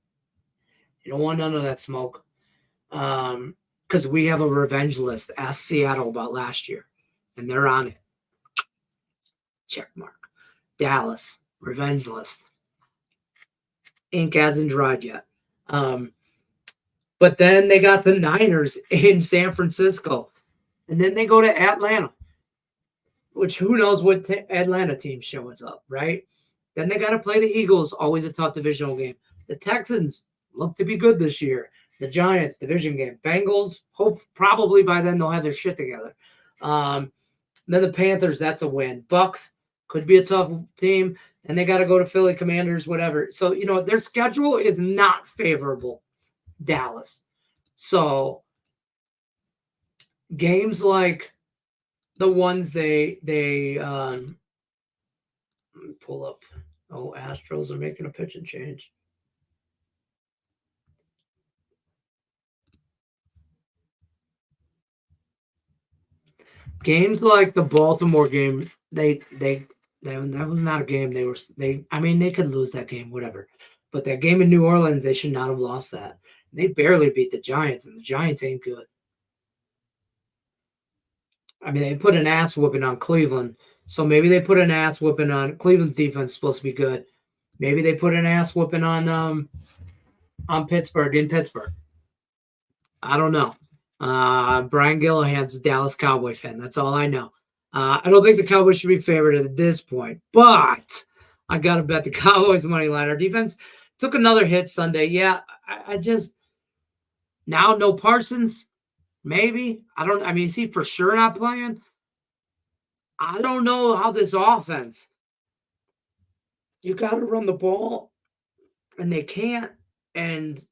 You don't want none of that smoke. Because we have a revenge list. Ask Seattle about last year. And they're on it. Check mark. Dallas, revenge list. Ink hasn't dried yet. But then they got the Niners in San Francisco. And then they go to Atlanta, which who knows what Atlanta team shows up, right? Then they got to play the Eagles, always a tough divisional game. The Texans look to be good this year. The Giants, division game. Bengals, hope probably by then they'll have their shit together. Then the Panthers, that's a win. Bucks could be a tough team. And they got to go to Philly, Commanders, whatever. So, their schedule is not favorable, Dallas. So, games like the ones they let me pull up. Oh, Astros are making a pitch and change. Games like the Baltimore game, that was not a game. They could lose that game, whatever. But that game in New Orleans, they should not have lost that. They barely beat the Giants, and the Giants ain't good. They put an ass whooping on Cleveland. So maybe they put an ass whooping on Cleveland's defense, supposed to be good. Maybe they put an ass whooping on Pittsburgh in Pittsburgh. I don't know. Brian Gillihan's a Dallas Cowboy fan. That's all I know. I don't think the Cowboys should be favored at this point, but I got to bet the Cowboys money line. Our defense took another hit Sunday. Yeah, I just now no Parsons. Maybe. Is he for sure not playing? I don't know how this offense. You got to run the ball, and they can't. And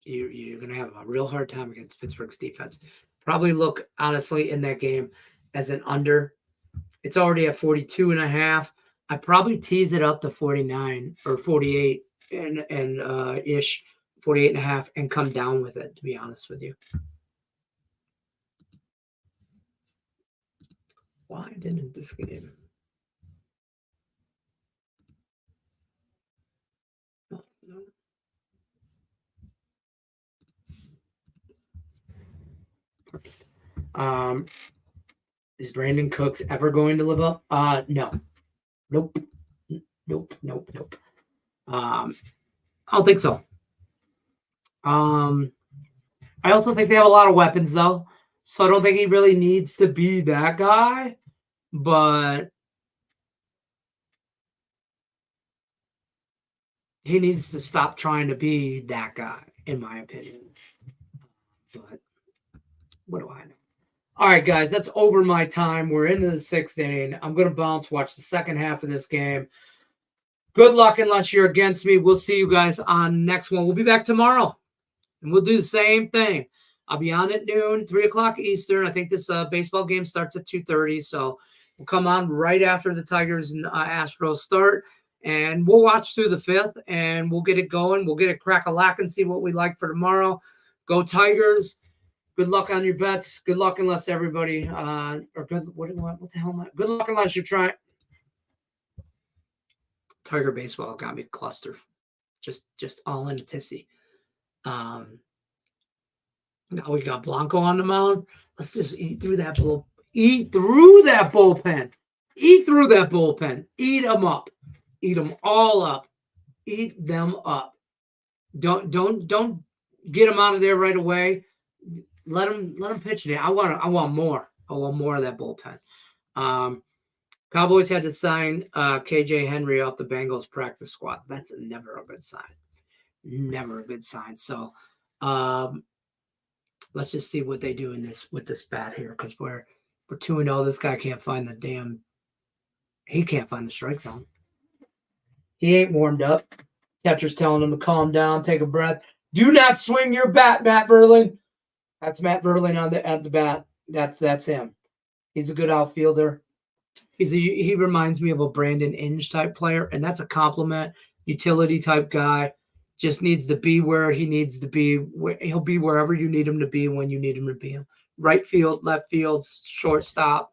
you're going to have a real hard time against Pittsburgh's defense. Probably look, honestly, in that game as an under. It's already at 42.5. I probably tease it up to 49 or 48 and ish, 48.5, and come down with it, to be honest with you. Why didn't this game? No. Perfect. Is Brandon Cooks ever going to live up? No. Nope. I don't think so. I also think they have a lot of weapons, though. So I don't think he really needs to be that guy. But he needs to stop trying to be that guy, in my opinion. But what do I know? All right, guys, that's over my time. We're into the 6th inning. I'm going to bounce, watch the second half of this game. Good luck unless you're against me. We'll see you guys on next one. We'll be back tomorrow, and we'll do the same thing. I'll be on at noon, 3 o'clock Eastern. I think this baseball game starts at 2:30, so we'll come on right after the Tigers and Astros start, and we'll watch through the 5th, and we'll get it going. We'll get it crack-a-lack and see what we like for tomorrow. Go Tigers. Good luck on your bets. Good luck unless everybody or good. What the hell am I? Good luck unless you're trying. Tiger baseball got me clustered. Just all in a tissy. Now we got Blanco on the mound. Let's just eat through that bullpen. Eat through that bullpen. Eat through that bullpen. Eat them up. Eat them all up. Eat them up. Don't get them out of there right away. Let them pitch it. I want more. I want more of that bullpen. Cowboys had to sign KJ Henry off the Bengals practice squad. That's never a good sign. Never a good sign. So let's just see what they do with this bat here, because we're 2-0. This guy can't find he can't find the strike zone. He ain't warmed up. Catcher's telling him to calm down, take a breath. Do not swing your bat, Matt Verlin. That's Matt Verlin at the bat. That's him. He's a good outfielder. He reminds me of a Brandon Inge type player, and that's a compliment. Utility type guy. Just needs to be where he needs to be. He'll be wherever you need him to be when you need him to be. Right field, left field, shortstop,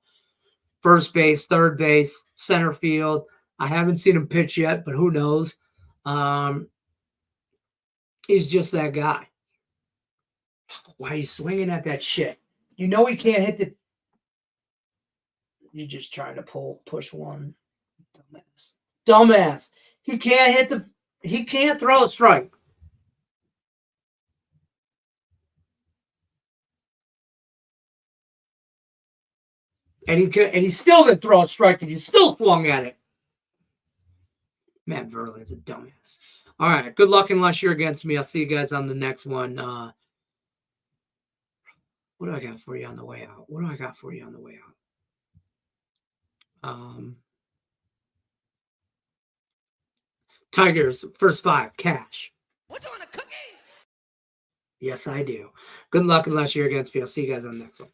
first base, third base, center field. I haven't seen him pitch yet, but who knows? He's just that guy. Why are you swinging at that shit? You know he can't hit the. You're just trying to push one. Dumbass. He can't hit the. He can't throw a strike. And he still didn't throw a strike, and he still swung at it. Matt Verlin's a dumbass. All right. Good luck unless you're against me. I'll see you guys on the next one. What do I got for you on the way out? Tigers, first 5, cash. What, you want a cookie? Yes, I do. Good luck unless you're against me. I'll see you guys on the next one.